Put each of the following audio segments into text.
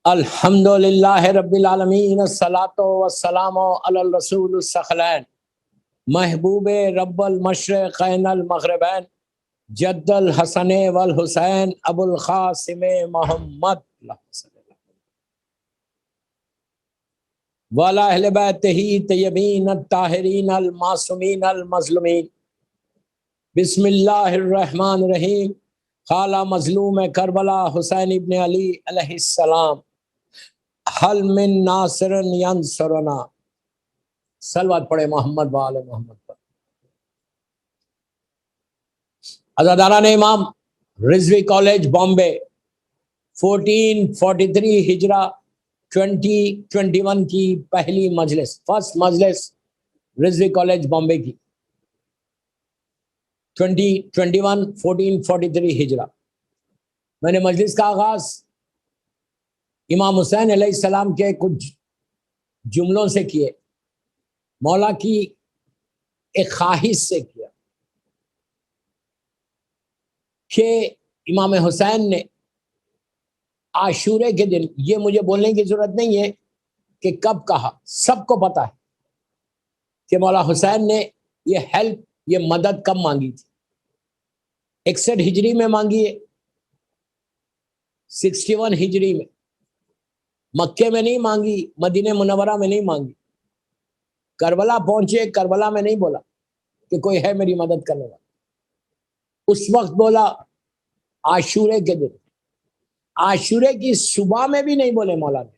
الحمد للہ رب العالمین، الصلاۃ والسلام علی الرسول الثقلین، محبوب رب المشرقین المغربین، جد الحسن والحسین ابو القاسم محمد وعلی اہل بیتہ طیبین الطاہرین المعصومین المظلومین۔ بسم اللہ الرحمن الرحیم۔ خالہ مظلوم کربلا حسین ابن علی علیہ السلام، حل من ناصر ینصرنا۔ صلوات پڑھے محمد وآل محمد پر۔ عزاداران امام، رضوی کالج بامبے، 1443 ہجرہ 2021 کی پہلی مجلس، فرسٹ مجلس رضوی کالج بامبے کی 2021 1443 ہجرہ۔ میں نے مجلس کا آغاز امام حسین علیہ السلام کے کچھ جملوں سے کیے، مولا کی ایک خواہش سے کیا کہ امام حسین نے عاشورے کے دن، یہ مجھے بولنے کی ضرورت نہیں ہے کہ کب کہا، سب کو پتا ہے کہ مولا حسین نے یہ ہیلپ، یہ مدد کب مانگی تھی۔ 61 ہجری میں مانگی ہے، 61 ہجری میں، مکے میں نہیں مانگی، مدینہ منورہ میں نہیں مانگی، کربلا پہنچے، کربلا میں نہیں بولا کہ کوئی ہے میری مدد کرنے والا، اس وقت بولا عاشورے کے دن۔ عاشورے کی صبح میں بھی نہیں بولے مولا نے،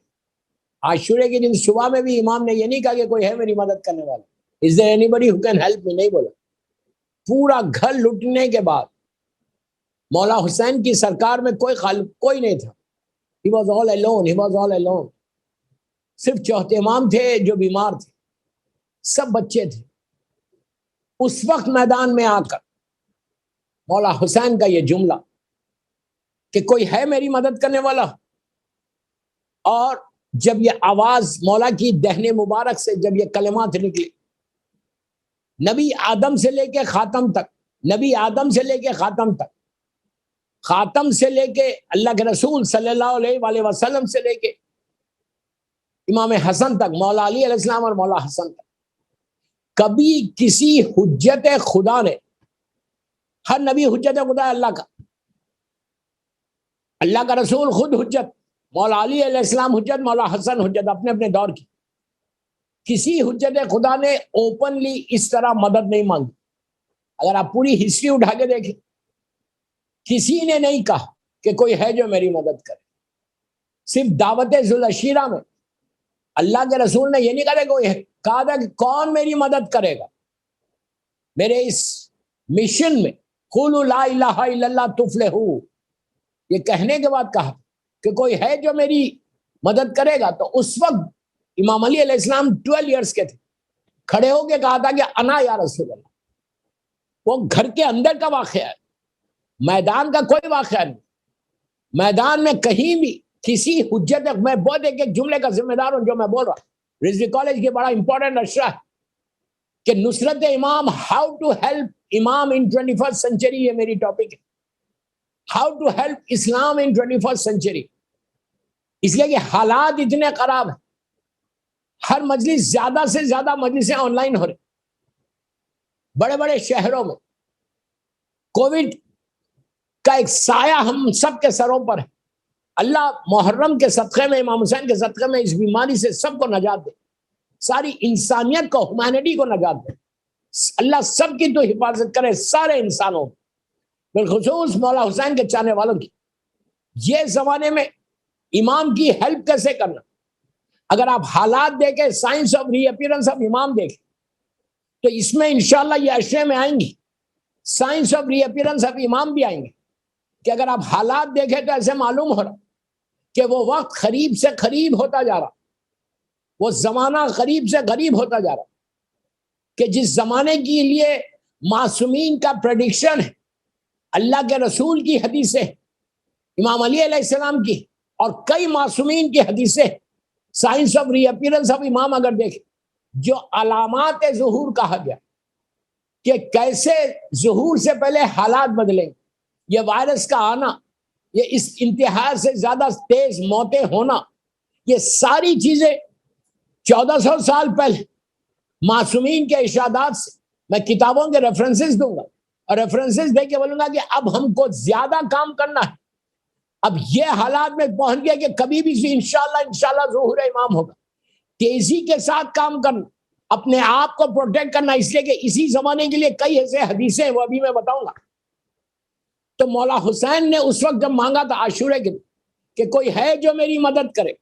عاشورے کے دن صبح میں بھی امام نے یہ نہیں کہا کہ کوئی ہے میری مدد کرنے والا، is there anybody who can help me، نہیں بولا۔ پورا گھر لٹنے کے بعد مولا حسین کی سرکار میں کوئی نہیں تھا، he was all alone، he was all alone۔ صرف چوتھے امام تھے جو بیمار تھے، سب بچے تھے۔ اس وقت میدان میں آ کر مولا حسین کا یہ جملہ کہ کوئی ہے میری مدد کرنے والا، اور جب یہ آواز مولا کی دہنے مبارک سے جب یہ کلمات نکلی، نبی آدم سے لے کے خاتم تک، نبی آدم سے لے کے خاتم تک، خاتم سے لے کے اللہ کے رسول صلی اللہ علیہ وآلہ وسلم سے لے کے امام حسن تک، مولا علی علیہ السلام اور مولا حسن تک، کبھی کسی حجت خدا نے، ہر نبی حجت خدا ہے اللہ کا، اللہ کا رسول خود حجت، مولا علی علیہ السلام حجت، مولا حسن حجت اپنے اپنے دور کی، کسی حجت خدا نے اوپنلی اس طرح مدد نہیں مانگی۔ اگر آپ پوری ہسٹری اٹھا کے دیکھیں، کسی نے نہیں کہا کہ کوئی ہے جو میری مدد کرے۔ صرف دعوت ذوالعشیرہ میں اللہ کے رسول نے یہ نہیں کہا کہ کوئی ہے، کہا تھا کہ کون میری مدد کرے گا میرے اس مشن میں، قولوا لا الہ الا اللہ تفلحوا، یہ کہنے کے بعد کہا کہ کوئی ہے جو میری مدد کرے گا۔ تو اس وقت امام علی علیہ السلام 12 ایئرس کے تھے، کھڑے ہو کے کہا تھا کہ انا یا رسول اللہ۔ وہ گھر کے اندر کا واقعہ ہے، میدان کا کوئی واقعہ نہیں۔ میدان میں کہیں بھی کسی حجت، میں بہت ایک جملے کا ذمہ دار ہوں جو میں بول رہا ہوں، رضوی کالج کے بڑا امپورٹنٹ اشرا ہے کہ نصرت امام، ہاؤ ٹو ہیلپ امام ان 21st سینچری، یہ میری ٹاپک ہے، how to help Islam in 21st century. اس لیے کہ حالات اتنے خراب ہیں، ہر مجلس، زیادہ سے زیادہ مجلسیں آن لائن ہو رہی، بڑے بڑے شہروں میں کووڈ کا ایک سایہ ہم سب کے سروں پر ہے۔ اللہ محرم کے صدقے میں، امام حسین کے صدقے میں اس بیماری سے سب کو نجات دے، ساری انسانیت کو، ہیومینٹی کو نجات دے۔ اللہ سب کی تو حفاظت کرے، سارے انسانوں، بالخصوص مولا حسین کے چاہنے والوں کی۔ یہ زمانے میں امام کی ہیلپ کیسے کرنا، اگر آپ حالات دیکھیں، signs of reappearance of امام دیکھیں، تو اس میں انشاءاللہ یہ اشرے میں آئیں گی، signs of reappearance of امام بھی آئیں گے، کہ اگر آپ حالات دیکھیں تو ایسے معلوم ہو رہا کہ وہ وقت قریب سے قریب ہوتا جا رہا، وہ زمانہ قریب سے قریب ہوتا جا رہا، کہ جس زمانے کے لیے معصومین کا پریڈکشن ہے، اللہ کے رسول کی حدیثیں، امام علی علیہ السلام کی اور کئی معصومین کی حدیثیں، signs of reappearance of امام اگر دیکھیں، جو علامات ظہور کہا گیا کہ کیسے ظہور سے پہلے حالات بدلیں، یہ وائرس کا آنا، یہ اس انتہا سے زیادہ تیز موتیں ہونا، یہ ساری چیزیں 1400 سال پہلے معصومین کے ارشادات سے میں کتابوں کے ریفرنسز دوں گا اور ریفرنسز دے کے بولوں گا کہ اب ہم کو زیادہ کام کرنا ہے. اب یہ حالات میں پہنچ گیا کہ کبھی بھی انشاءاللہ ظہور امام ہوگا. تیزی کے ساتھ کام کرنا, اپنے آپ کو پروٹیکٹ کرنا, اس لیے کہ اسی زمانے کے لیے کئی ایسے حدیثیں ہیں, وہ ابھی میں بتاؤں گا. تو مولا حسین نے اس وقت جب مانگا تھا عاشورے کے کہ کوئی ہے جو میری مدد کرے,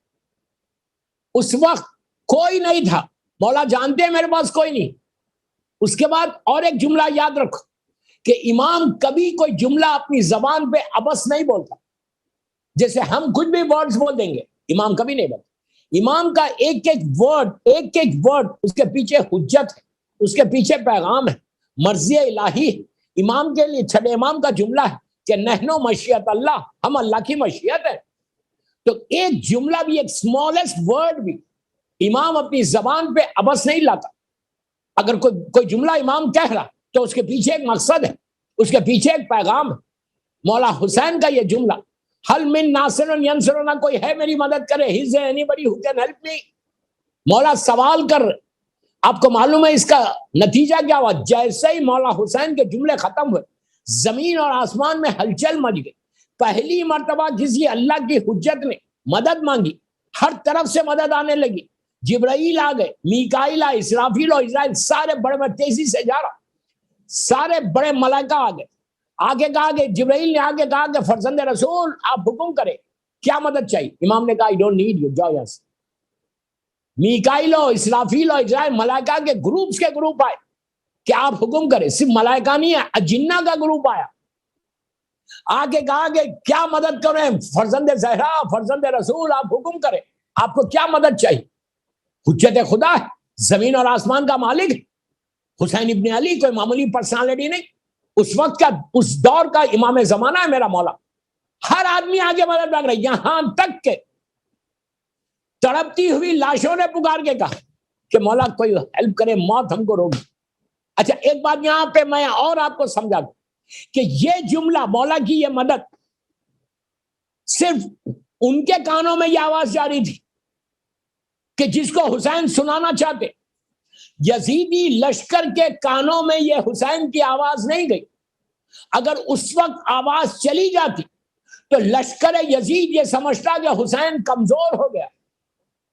اس وقت کوئی نہیں تھا. مولا جانتے ہیں میرے پاس کوئی نہیں. اس کے بعد اور ایک جملہ یاد رکھو کہ امام کبھی کوئی جملہ اپنی زبان پہ ابس نہیں بولتا. جیسے ہم کچھ بھی ورڈز بول دیں گے, امام کبھی نہیں بولتا. امام کا ایک ایک ورڈ اس کے پیچھے حجت ہے, اس کے پیچھے پیغام ہے, مرضی الہی ہے. امام کے لیے چھٹے امام کا جملہ ہے کہ نحنو مشیت اللہ, ہم اللہ کی مشیت ہے. تو ایک جملہ بھی, ایک اسمالسٹ ورڈ بھی امام اپنی زبان پہ ابس نہیں لاتا. اگر کوئی جملہ امام کہہ رہا تو اس کے پیچھے ایک مقصد ہے, اس کے پیچھے ایک پیغام ہے. مولا حسین کا یہ جملہ, حل من ناصر ینصرنا, کوئی ہے میری مدد کرے, is there anybody who can help me. مولا سوال کر, آپ کو معلوم ہے اس کا نتیجہ کیا ہوا؟ جیسے ہی مولا حسین کے جملے ختم ہوئے, زمین اور آسمان میں ہلچل مچ گئی. پہلی مرتبہ کسی اللہ کی حجت نے مدد مانگی, ہر طرف سے مدد آنے لگی. جبرائیل آ گئے, میکائیل آئے, اسرافیل اور اسرائیل, سارے بڑے, میں تیزی سے جا رہا, سارے بڑے ملائکہ آ گئے. آگے کہا کہ جبرائیل نے آگے کہا کہ فرزند رسول آپ حکم کریں, کیا مدد چاہیے؟ امام نے کہا I don't need you, جاؤ یہاں سے. میکائیل اور اسرافیل اور اسرائیل ملائکہ کے گروپس کے گروپ آئے کہ آپ حکم کریں. صرف ملائکہ نہیں ہے, اجنہ کا گروپ آیا. آگے کہا کہ کیا مدد کریں؟ فرزند زہرا, فرزند رسول آپ حکم کریں, آپ کو کیا مدد چاہیے؟ حجت خدا ہے, زمین اور آسمان کا مالک ہے. حسین ابن علی کوئی معمولی پرسنالٹی نہیں, اس وقت کا, اس دور کا امام زمانہ ہے میرا مولا. ہر آدمی آگے مدد مانگ رہا ہے, یہاں تک کہ تڑپتی ہوئی لاشوں نے پکار کے کہا کہ مولا کوئی ہیلپ کرے, موت ہم کو روک. اچھا ایک بات یہاں پہ میں اور آپ کو سمجھا دوں کہ یہ جملہ, مولا کی یہ مدد, صرف ان کے کانوں میں یہ آواز جاری تھی کہ جس کو حسین سنانا چاہتے. یزیدی لشکر کے کانوں میں یہ حسین کی آواز نہیں گئی. اگر اس وقت آواز چلی جاتی تو لشکر یزید یہ سمجھتا کہ حسین کمزور ہو گیا.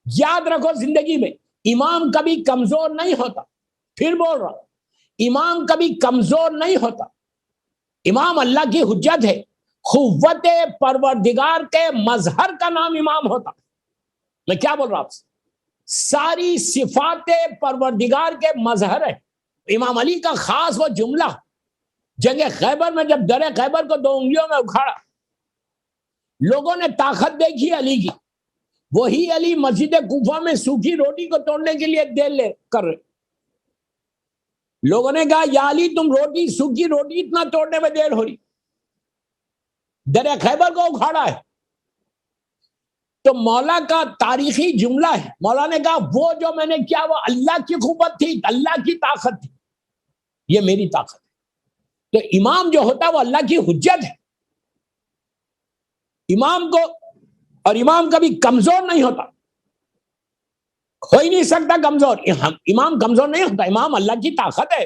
یاد رکھو زندگی میں امام کبھی کمزور نہیں ہوتا. پھر بول رہا, امام کبھی کمزور نہیں ہوتا. امام اللہ کی حجت ہے, قوت پروردگار کے مظہر کا نام امام ہوتا. میں کیا بول رہا آپ سے, ساری صفات پروردگار کے مظہر ہے. امام علی کا خاص وہ جملہ جنگ خیبر میں جب در خیبر کو 2 انگلیوں میں اکھاڑا, لوگوں نے طاقت دیکھی علی کی. وہی علی مسجد کوفہ میں سوکھی روٹی کو توڑنے کے لیے دیر لے کر رہے. لوگوں نے کہا یا علی تم سوکھی روٹی اتنا توڑنے میں دیر ہو رہی, در خیبر کو اکھاڑا ہے. تو مولا کا تاریخی جملہ ہے, مولا نے کہا وہ جو میں نے کیا وہ اللہ کی قوت تھی, اللہ کی طاقت تھی, یہ میری طاقت ہے. تو امام جو ہوتا ہے وہ اللہ کی حجت ہے. امام کو, اور امام کبھی کمزور نہیں ہوتا, ہو ہی نہیں سکتا کمزور. امام کمزور نہیں ہوتا, امام اللہ کی طاقت ہے.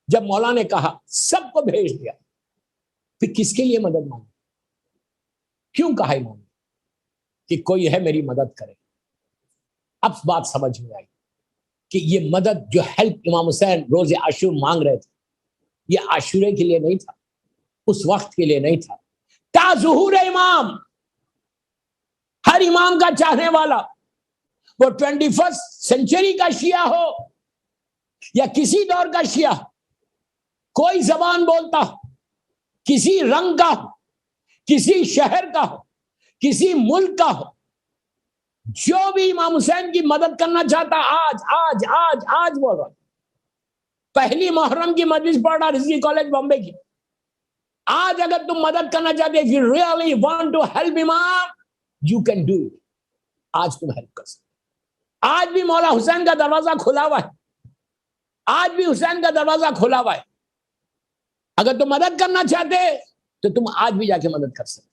جب مولا نے کہا سب کو بھیج دیا, پھر کس کے لیے مدد مانگی؟ کیوں کہا امام کہ کوئی ہے میری مدد کرے؟ اب بات سمجھ میں آئی کہ یہ مدد جو ہیلپ امام حسین روز عاشور مانگ رہے تھے, یہ عاشورے کے لیے نہیں تھا, اس وقت کے لیے نہیں تھا. تا ظہور امام, ہر امام کا چاہنے والا, وہ 21 سینچری کا شیعہ ہو یا کسی دور کا شیعہ, کوئی زبان بولتا ہو, کسی رنگ کا ہو, کسی شہر کا ہو, کسی ملک کا ہو, جو بھی امام حسین کی مدد کرنا چاہتا, آج آج آج آج بول رہا, پہلی محرم کی مجلس پڑھ رہا رضوی کالج بامبے کی, آج اگر تم مدد کرنا چاہتے, if you really want to help امام, you can do it. آج تم ہیلپ کر سکتے. آج بھی مولا حسین کا دروازہ کھلا ہوا ہے, آج بھی حسین کا دروازہ کھلا ہوا ہے. اگر تم مدد کرنا چاہتے تو تم آج بھی جا کے مدد کر سکتے.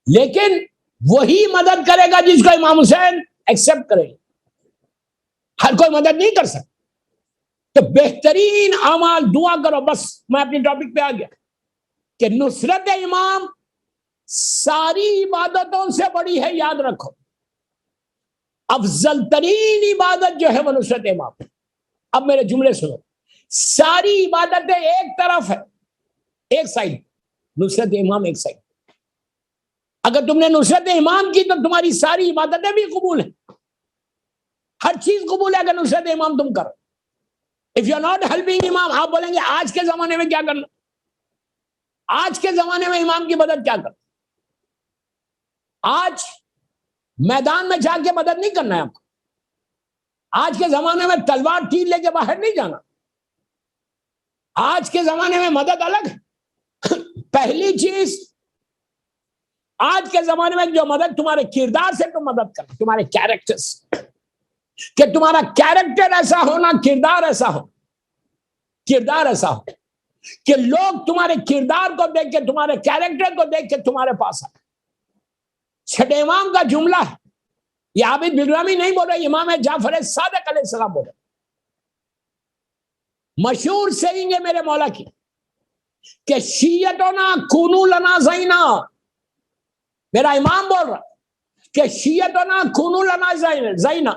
لیکن وہی مدد کرے گا جس کو امام حسین ایکسپٹ کرے گا. ہر کوئی مدد نہیں کر سکتا. تو بہترین اعمال دعا کرو. بس میں اپنی ٹاپک پہ آ گیا کہ نصرت امام ساری عبادتوں سے بڑی ہے. یاد رکھو افضل ترین عبادت جو ہے وہ نصرت امام. اب میرے جملے سنو. ساری عبادتیں ایک طرف ہے, ایک سائڈ, نصرت امام ایک سائڈ. اگر تم نے نصرت امام کی تو تمہاری ساری عبادتیں بھی قبول ہیں, ہر چیز قبول ہے اگر نصرت امام تم کرو. If you are not helping امام, آپ بولیں گے آج کے زمانے میں کیا کرنا, آج کے زمانے میں امام کی مدد کیا کرنا. آج میدان میں جا کے مدد نہیں کرنا ہے آپ کو. آج کے زمانے میں تلوار تیر لے کے باہر نہیں جانا. آج کے زمانے میں مدد الگ ہے. پہلی چیز آج کے زمانے میں جو مدد تمہارے کردار سے تم مدد کرنا, تمہارے کیریکٹر سے, کہ تمہارا کیریکٹر ایسا ہونا, کردار ایسا ہو, کردار ایسا ہو کہ لوگ تمہارے کردار کو دیکھ کے, تمہارے کیریکٹر کو دیکھ کے تمہارے پاس آئے. چھٹے امام کا جملہ ہے, یہ عابد بلرامی نہیں بول رہے, امام جعفر صادق علیہ السلام بول رہے. مشہور سیئنگ ہے میرے مولا کی کہ شیعتنا کونو لنا زینا. میرا امام بول رہا کہ شیعتنا کونو لنا زینا,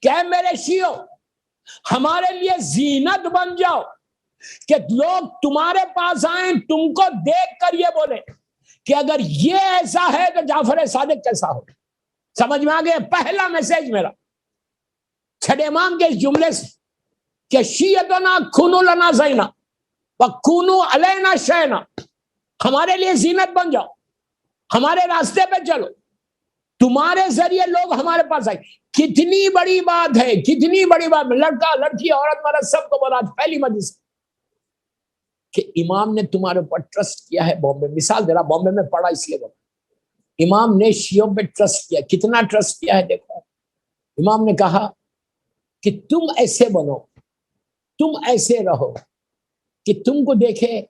کہ اے میرے شیعو ہمارے لیے زینت بن جاؤ, کہ لوگ تمہارے پاس آئیں تم کو دیکھ کر یہ بولے کہ اگر یہ ایسا ہے تو جعفر صادق کیسا ہو. سمجھ میں آ گیا پہلا میسج میرا چھٹے امام کے اس جملے سے کہ شیعتنا کونو لنا زینا وکونو علینا شینا. ہمارے لیے زینت بن جاؤ, ہمارے راستے پہ چلو, تمہارے ذریعے لوگ ہمارے پاس آئے. کتنی بڑی بات ہے, کتنی بڑی بات. لڑکا لڑکی عورت مرد سب کو بولا پہلی مجلس کہ امام نے تمہارے اوپر ٹرسٹ کیا ہے. بامبے مثال دے رہا, بامبے میں پڑھا اس لیے بولا, امام نے شیعوں پہ ٹرسٹ کیا. کتنا ٹرسٹ کیا ہے دیکھو. امام نے کہا کہ تم ایسے بنو, تم ایسے رہو کہ تم کو دیکھے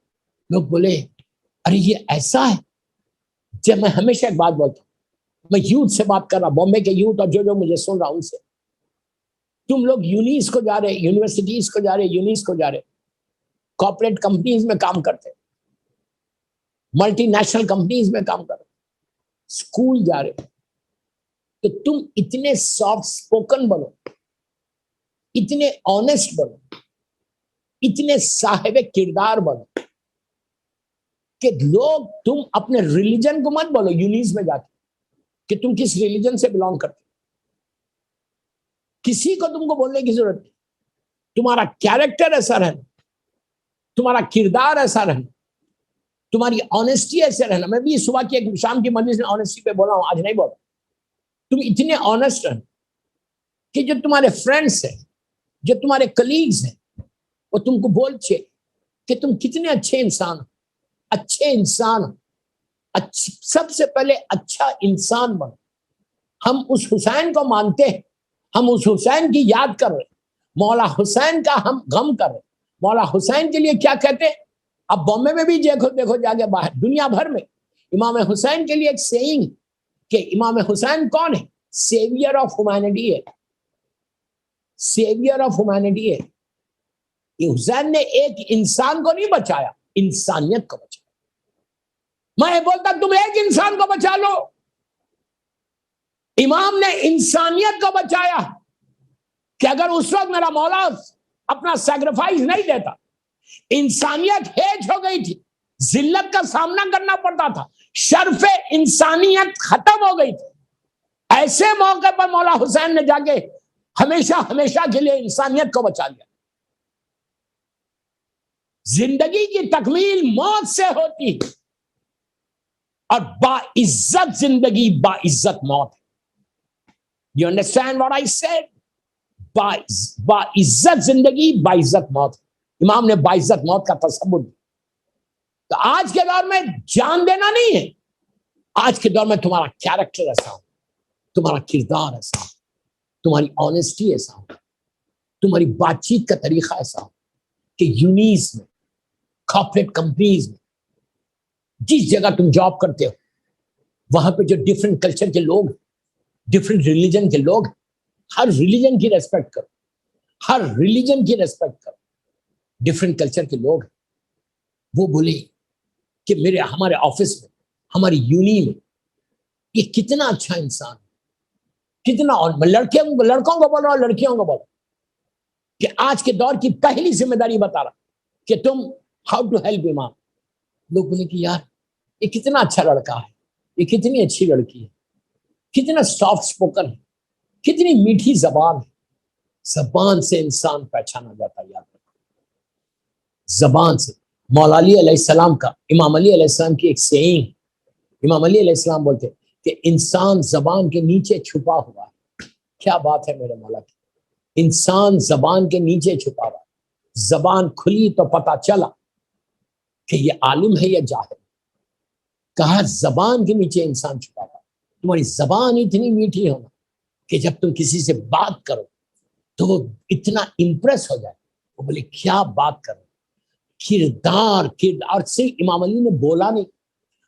لوگ بولے ارے یہ ایسا ہے. جب میں ہمیشہ ایک بات بولتا ہوں, میں یوتھ سے بات کر رہا, بامبے کے یوتھ اور جو مجھے سن رہا ان سے, تم لوگ یونیس کو جا رہے, یونیورسٹیز کو جا رہے, یونیس کو جا رہے, کارپوریٹ کمپنیز میں کام کرتے, ملٹی نیشنل کمپنیز میں کام کر رہے, اسکول جا رہے, تو تم اتنے سافٹ سپوکن بنو, اتنے آنےسٹ بنو, اتنے صاحب کردار بنو کہ لوگ تم اپنے ریلیجن کو مت بولو یونیس میں جا کے کہ تم کس ریلیجن سے بلانگ کرتے. کسی کو تم کو بولنے کی ضرورت نہیں. تمہارا کیریکٹر ایسا رہنا, تمہارا کردار ایسا رہنا, تمہاری آنےسٹی ایسے رہنا. میں بھی صبح کی ایک شام کی مجلس میں آنےسٹی پہ بولا ہوں, آج نہیں بولا. تم اتنے آنےسٹ رہنا کہ جو تمہارے فرینڈس ہیں, جو تمہارے کلیگز ہیں, وہ تم کو بولتے کہ تم کتنے اچھے انسان ہو, اچھے انسان ہو. سب سے پہلے اچھا انسان بنو. ہم اس حسین کو مانتے ہیں, ہم اس حسین کی یاد کر رہے, مولا حسین کا ہم غم کر رہے. مولا حسین کے لیے کیا کہتے ہیں, اب بامبے میں بھی دیکھو جا کے باہر دنیا بھر میں امام حسین کے لیے ایک سیئنگ کہ امام حسین کون ہے, سیویئر آف ہیومینٹی ہے, سیویئر آف ہیومینٹی ہے. یہ حسین نے ایک انسان کو نہیں بچایا, انسانیت کو بچایا. میں بولتا تم ایک انسان کو بچا لو, امام نے انسانیت کو بچایا. کہ اگر اس وقت میرا مولا اپنا سیکریفائس نہیں دیتا, انسانیت ہیج ہو گئی تھی, ذلت کا سامنا کرنا پڑتا تھا, شرف انسانیت ختم ہو گئی تھی. ایسے موقع پر مولا حسین نے جا کے ہمیشہ کے لیے انسانیت کو بچا لیا. زندگی کی تکمیل موت سے ہوتی ہے, اور باعزت زندگی باعزت موت ہے. You understand what I said? باعزت زندگی باعزت موت. امام نے باعزت موت کا تصور دیا. تو آج کے دور میں جان دینا نہیں ہے, آج کے دور میں تمہارا کیریکٹر ایسا ہو, تمہارا کردار ایسا ہو, تمہاری آنےسٹی ایسا ہو, تمہاری بات چیت کا طریقہ ایسا ہو کہ یونیس میں, کارپوریٹ کمپنیز میں, جس جگہ تم جاب کرتے ہو وہاں پہ جو ڈفرینٹ کلچر کے لوگ، ڈفرینٹ ریلیجن کے لوگ، ہر ریلیجن کی ریسپیکٹ کرو، ہر ریلیجن کی ریسپیکٹ کرو، ڈفرینٹ کلچر کے لوگ، وہ بولے کہ ہمارے آفس میں، ہماری یونی میں یہ کتنا اچھا انسان، کتنا، اور لڑکوں کو بول رہا ہوں، لڑکیوں کو بول رہا ہوں کہ آج کے دور کی پہلی ذمہ داری بتا رہا کہ تم ہاؤ ٹو ہیلپ امام. لوگ بولے کہ یار یہ کتنا اچھا لڑکا ہے، یہ کتنی اچھی لڑکی ہے، کتنا سافٹ اسپوکن ہے، کتنی میٹھی زبان ہے. زبان سے انسان پہچانا جاتا ہے، یاد رکھو، زبان سے. مولا علی علیہ السلام کا، امام علی علیہ السلام کی ایک سیئنگ، امام علی علیہ السلام بولتے کہ انسان زبان کے نیچے چھپا ہوا ہے. کیا بات ہے میرے مولا کی، انسان زبان کے نیچے چھپا ہوا ہے. زبان کھلی تو پتا چلا کہ یہ عالم ہے یا جاہل. کہا زبان کے نیچے انسان چھپا ہوا ہے. تمہاری زبان اتنی میٹھی ہونا کہ جب تم کسی سے بات کرو تو وہ اتنا امپریس ہو جائے، وہ بولے کیا بات کرو. کردار سے امام علی نے بولا نہیں،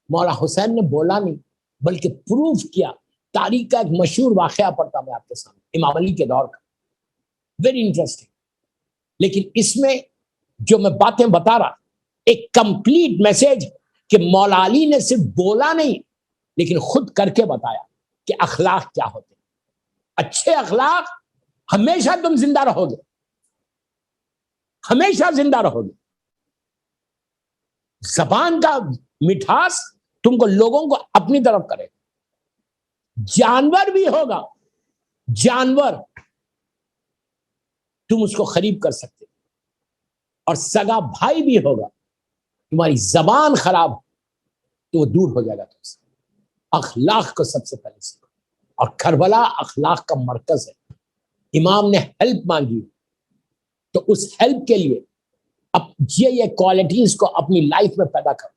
مولا حسین نے بولا نہیں، بلکہ پروف کیا. تاریخ کا ایک مشہور واقعہ پڑھتا میں آپ کے سامنے، امام علی کے دور کا، ویری انٹرسٹنگ. لیکن اس میں جو میں باتیں بتا رہا، ایک کمپلیٹ میسج کہ مولا علی نے صرف بولا نہیں لیکن خود کر کے بتایا کہ اخلاق کیا ہوتے ہیں. اچھے اخلاق ہمیشہ تم زندہ رہو گے، ہمیشہ زندہ رہو گے. زبان کا مٹھاس تم کو لوگوں کو اپنی طرف کرے. جانور بھی ہوگا، جانور تم اس کو قریب کر سکتے، اور سگا بھائی بھی ہوگا، تمہاری زبان خراب تو وہ دور ہو جائے گا تم سے. اخلاق کو سب سے پہلے سیکھو. اور کربلا اخلاق کا مرکز ہے. امام نے ہیلپ مانگی تو اس ہیلپ کے لیے اب یہ کوالٹیز کو اپنی لائف میں پیدا کرو.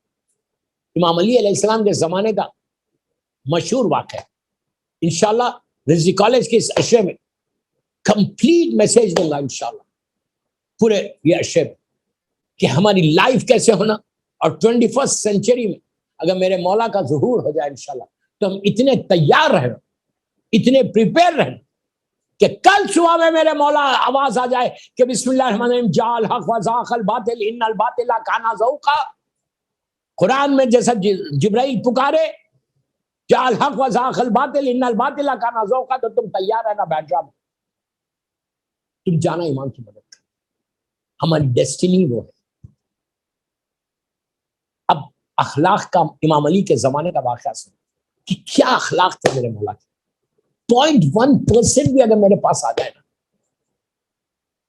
امام علی علیہ السلام کے زمانے کا مشہور واقعہ ہے. انشاءاللہ رضوی کالج کے اس اشرے میں کمپلیٹ میسج دوں گا انشاءاللہ، پورے یہ اشرے میں، کہ ہماری لائف کیسے ہونا. اور 21 سینچری میں اگر میرے مولا کا ظہور ہو جائے انشاءاللہ تو ہم اتنے تیار رہنا، اتنے پریپیئر رہنا کہ کل صبح میں میرے مولا آواز آ جائے کہ بسم اللہ الرحمن الرحیم جاء الحق وزاق الباطل ان الباطل کان زہوقا. قرآن میں جیسا جبرائیل پکارے جاء الحق وزاق الباطل ان الباطل کان زہوقا، تو تم تیار رہنا بیٹھ میں. تم جانا ایمان کی مدد کر. ہماری ڈیسٹینی وہ ہے. اب اخلاق کا امام علی کے زمانے کا واقعہ سن کہ کیا اخلاق تھے میرے مولا کے. 0.1% بھی اگر میرے پاس آ جائے نا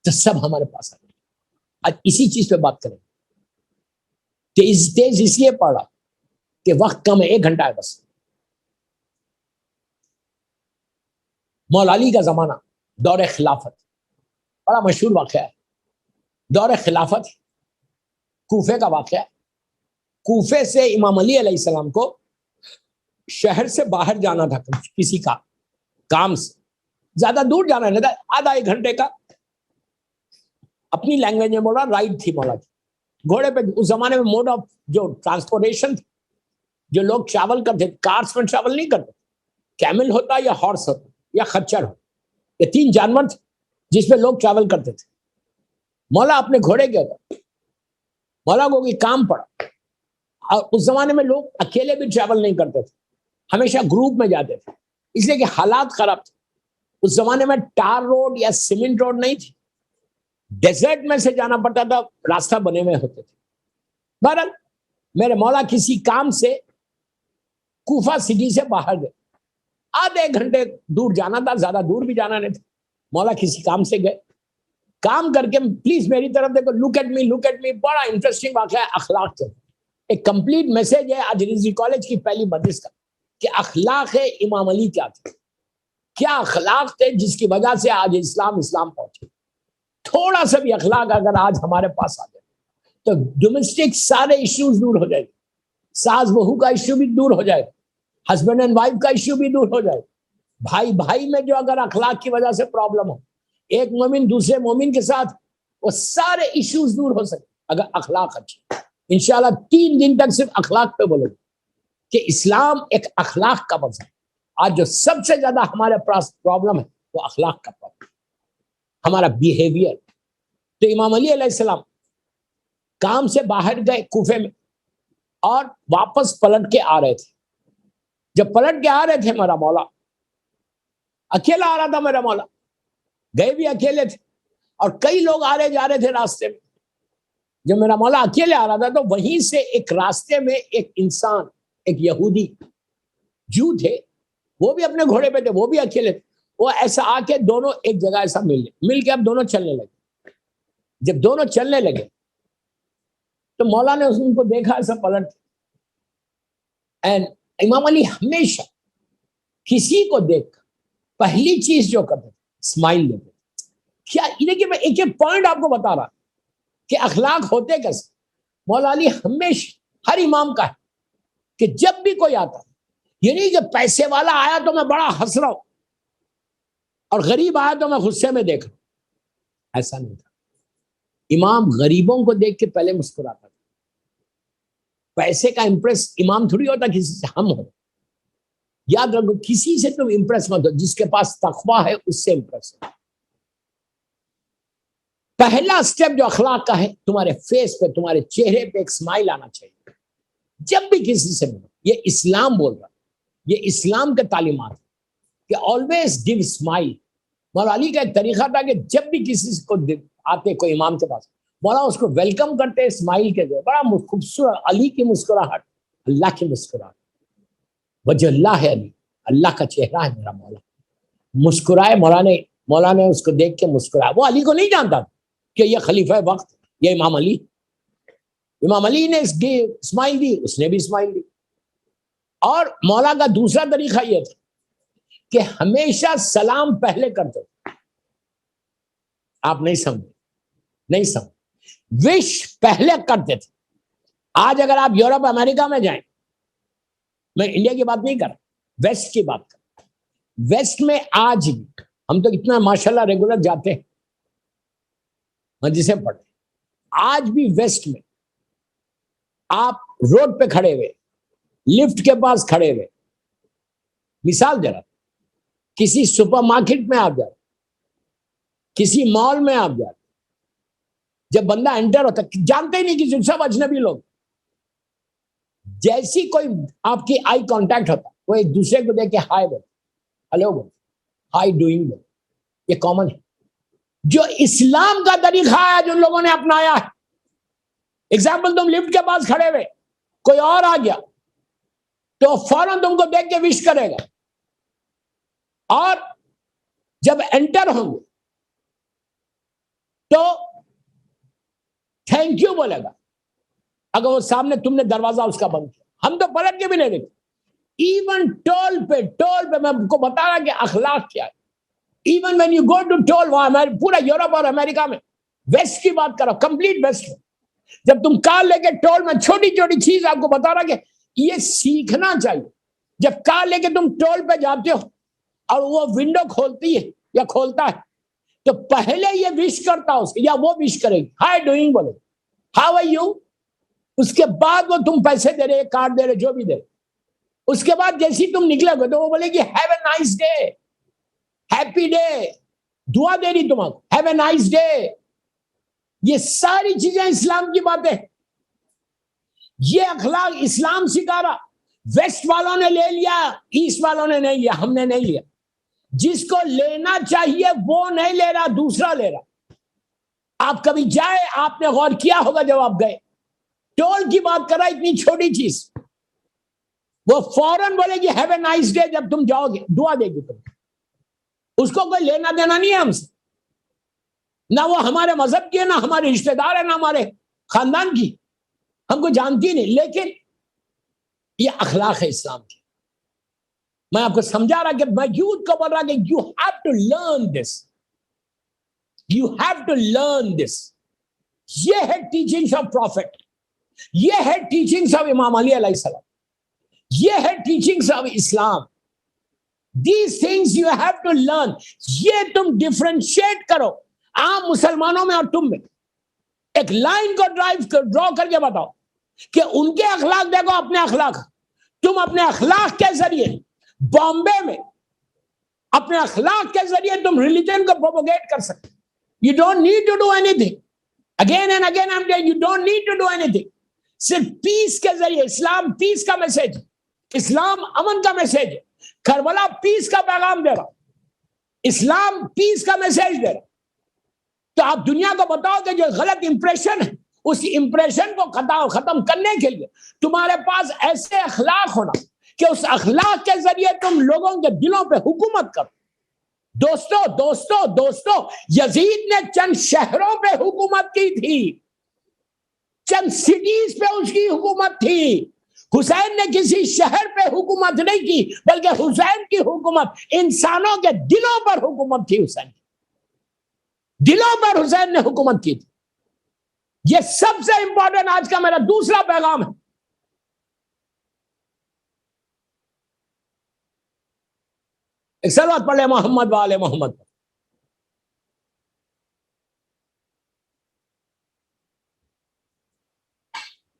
تو سب ہمارے پاس آ جائے. آج اسی چیز پہ بات کریں. تیز اس لیے پڑھ رہا کہ وقت کم ہے، 1 گھنٹہ ہے بس. مولا علی کا زمانہ دور خلافت، بڑا مشہور واقعہ ہے. دور خلافت کوفے کا واقعہ ہے. کوفے سے امام علی علیہ السلام کو شہر سے باہر جانا تھا کسی کا کام سے. زیادہ دور جانا نہیں تھا، آدھا 1 گھنٹے کا. اپنی لینگویج میں بولا رائڈ تھی مولا کی. گھوڑے پہ اس زمانے میں موڈ آف جو ٹرانسپورٹیشن تھی، جو لوگ ٹریول کرتے کارس میں ٹریول نہیں کرتے. کیمل ہوتا یا ہارس ہوتا یا خچر ہو، یہ 3 جانور تھے جس پہ لوگ ٹریول کرتے تھے. مولا اپنے گھوڑے کے اوپر، مولا کو کوئی کام پڑا. اور اس زمانے میں لوگ اکیلے بھی ٹریول نہیں کرتے تھے، ہمیشہ گروپ میں جاتے تھے، اس لیے کہ حالات خراب تھے. اس زمانے میں ٹار روڈ یا سیمنٹ روڈ نہیں تھی، ڈیزرٹ میں سے جانا پڑتا تھا، راستہ بنے ہوئے ہوتے تھے. بہرحال میرے مولا کسی کام سے کوفہ سٹی سے باہر گئے. آدھے 1 گھنٹے دور جانا تھا، زیادہ دور بھی جانا نہیں تھا. مولا کسی کام سے گئے، کام کر کے پلیز میری طرف دیکھو، لک ایٹ می. بڑا انٹرسٹنگ واقعہ ہے اخلاق سے. ایک کمپلیٹ میسج ہے آج رضوی کالج کی پہلی مجلس کا کہ اخلاق امام علی کیا تھے، کیا اخلاق تھے جس کی وجہ سے آج اسلام پہنچے. تھوڑا سا بھی اخلاق اگر آج ہمارے پاس آ جائے تو ڈومیسٹک سارے ایشوز دور ہو جائے گے. ساس بہو کا ایشو بھی دور ہو جائے گا، ہسبینڈ اینڈ وائف کا ایشو بھی دور ہو جائے گا. بھائی میں جو اگر اخلاق کی وجہ سے پرابلم ہو، ایک مومن دوسرے مومن کے ساتھ، وہ سارے ایشوز دور ہو سکتے اگر اخلاق اچھی. انشاءاللہ 3 دن تک صرف اخلاق پہ بولے. کہ اسلام ایک اخلاق کا مذہب ہے. آج جو سب سے زیادہ ہمارے پاس پرابلم ہے وہ اخلاق کا پرابلم، ہمارا بیہیویئر. تو امام علی علیہ السلام کام سے باہر گئے کوفے میں اور واپس پلٹ کے آ رہے تھے. جب پلٹ کے آ رہے تھے میرا مولا اکیلا آ رہا تھا، میرا مولا گئے بھی اکیلے تھے اور کئی لوگ آ رہے جا رہے تھے راستے میں. جب میرا مولا اکیلے آ رہا تھا تو وہیں سے ایک راستے میں ایک انسان، ایک یہودی جو تھے، وہ بھی اپنے گھوڑے پہ تھے، وہ بھی اکیلے تھے. وہ ایسا آ کے دونوں ایک جگہ ایسا مل کے اب دونوں چلنے لگے. جب دونوں چلنے لگے تو مولا نے ان کو دیکھا ایسا پلٹ. اینڈ امام علی ہمیشہ کسی کو دیکھ کر پہلی چیز جو کرتے تھے اسمائل دیتے. کیا دیکھیے میں ایک ایک پوائنٹ آپ کو بتا رہا کہ اخلاق ہوتے کیسے. مولا علی ہمیشہ ہر امام کا ہے کہ جب بھی کوئی آتا، یہ نہیں کہ پیسے والا آیا تو میں بڑا ہنس رہا ہوں اور غریب آیا تو میں غصے میں دیکھ رہا ہوں. ایسا نہیں تھا. امام غریبوں کو دیکھ کے پہلے مسکراتا تھا. پیسے کا امپریس امام تھوڑی ہوتا کسی سے، ہم ہو. یاد رکھو کسی سے تم امپریس مت ہو، جس کے پاس تقویٰ ہے اس سے امپریس ہو. پہلا سٹیپ جو اخلاق کا ہے، تمہارے فیس پہ، تمہارے چہرے پہ ایک اسمائل آنا چاہیے جب بھی کسی سے ملو. یہ اسلام بول رہا، یہ اسلام کے تعلیمات کہ آلویز گیو اسمائل. مولا علی کا ایک طریقہ تھا کہ جب بھی کسی کو آتے کوئی امام کے پاس، مولا اس کو ویلکم کرتے اسمائل کے ذریعے. بڑا خوبصورت علی کی مسکراہٹ، اللہ کی مسکراہٹ. وجہ اللہ ہے علی، اللہ کا چہرہ ہے میرا مولا. مسکرائے. مولا نے اس کو دیکھ کے مسکرایا. وہ علی کو نہیں جانتا کہ یہ خلیفہ وقت، یہ امام علی. امام علی نے اسمائل دی، اس نے بھی اسمائل دی. اور مولا کا دوسرا طریقہ یہ تھا کہ ہمیشہ سلام پہلے کرتے تھے. آپ نہیں سمجھے وش پہلے کرتے تھے. آج اگر آپ یورپ امریکہ میں جائیں، میں انڈیا کی بات نہیں کر رہا، ویسٹ کی بات کر رہا. ویسٹ میں آج بھی ہم تو اتنا ماشاءاللہ ریگولر جاتے ہیں، مجلسیں پڑھتے ہیں. آج بھی ویسٹ میں آپ روڈ پہ کھڑے ہوئے، لفٹ کے پاس کھڑے ہوئے، مثال دے رہا، کسی سپر مارکیٹ میں آپ جاتے، کسی مال میں آپ جاتے، جب بندہ انٹر ہوتا جانتے ہی نہیں کسی، سب اجنبی لوگ، جیسی کوئی آپ کی آئی کانٹیکٹ ہوتا وہ ایک دوسرے کو دیکھ کے ہائی بول، ہلو بول، ہائی ڈوئنگ بول. یہ کامن ہے جو اسلام کا طریقہ ہے جو لوگوں نے اپنایا ہے. ایگزامپل، تم لفٹ کے پاس کھڑے ہوئے، کوئی اور آ گیا تو فوراً تم کو دیکھ کے وش کرے گا، اور جب انٹر ہوں گے تو تھینک یو بولے گا اگر وہ سامنے تم نے دروازہ اس کا بند کیا. ہم تو پلٹ کے بھی نہیں دیکھتے. ایون ٹول پہ میں کو بتا رہا کہ اخلاق کیا ہے. Even when you go to tool, وہاں پورا یورپ اور امریکہ میں، ویسٹ کی بات کرو، کمپلیٹ ویسٹ میں، جب تم کار لے کے ٹول میں، چھوٹی چھوٹی چیز آپ کو بتا رہا کہ یہ سیکھنا چاہیے. جب کار لے کے تم ٹول پہ جاتے ہو اور وہ ونڈو کھولتی ہے یا کھولتا ہے تو پہلے یہ وش کرتا اس کے، یا وہ وش کرے گی، ہائی ڈوئنگ بولے، ہاؤ آر یو. اس کے بعد وہ تم پیسے دے رہے، کارڈ دے رہے، جو بھی دے رہے. اس کے بعد جیسی تم نکلے گے تو وہ بولے گی have a nice day, happy day, دعا دے رہی تمہارے کو، ہیو اے نائس ڈے. یہ ساری چیزیں اسلام کی باتیں. یہ اخلاق اسلام سکھا رہا. ویسٹ والوں نے لے لیا، ایسٹ والوں نے نہیں لیا، ہم نے نہیں لیا. جس کو لینا چاہیے وہ نہیں لے رہا، دوسرا لے رہا. آپ کبھی جائے، آپ نے غور کیا ہوگا جب آپ گئے، ٹول کی بات کر رہا، اتنی چھوٹی چیز، وہ فوراً بولے گی ہیو اے نائس ڈے. جب تم جاؤ گے دعا دے گی تم. اس کو کوئی لینا دینا نہیں ہے ہم سے، نہ وہ ہمارے مذہب کی ہے، نہ ہمارے رشتہ دار ہے، نہ ہمارے خاندان کی، ہم کو جانتی نہیں. لیکن یہ اخلاق ہے اسلام کی. میں آپ کو سمجھا رہا کہ میں یوتھ کو بول رہا کہ you have to learn this, you have to learn this. یہ ہے ٹیچنگز آف پروفٹ، یہ ہے ٹیچنگز آف امام علی علیہ السلام، یہ ہے teachings of Islam. These things you have to learn. یہ تم ڈیفرینشیٹ کرو عام مسلمانوں میں اور تم میں. ایک لائن کو ڈرا کر کے بتاؤ کہ ان کے اخلاق دیکھو، اپنے اخلاق. تم اپنے اخلاق کے ذریعے بامبے میں اپنے اخلاق کے ذریعے تم ریلیجن کو پروپوگیٹ کر سکتے. You don't need to do anything. Again and again I'm saying you don't need to do anything. صرف پیس کے ذریعے. اسلام پیس کا میسج, اسلام امن کا میسج ہے. کربلا پیس کا پیغام دے رہا, اسلام پیس کا میسج دے رہا. تو آپ دنیا کو بتاؤ کہ جو غلط امپریشن ہے اس امپریشن کو ختم کرنے کے لیے تمہارے پاس ایسے اخلاق ہونا کہ اس اخلاق کے ذریعے تم لوگوں کے دلوں پہ حکومت کرو. دوستو یزید نے چند شہروں پہ حکومت کی تھی, چند سٹیز پہ اس کی حکومت تھی. حسین نے کسی شہر پہ حکومت نہیں کی, بلکہ حسین کی حکومت انسانوں کے دلوں پر حکومت تھی. حسین دلوں پر حسین نے حکومت کی تھی. یہ سب سے امپورٹنٹ آج کا میرا دوسرا پیغام ہے. ایک صلوات پڑھ لے محمد وآل محمد.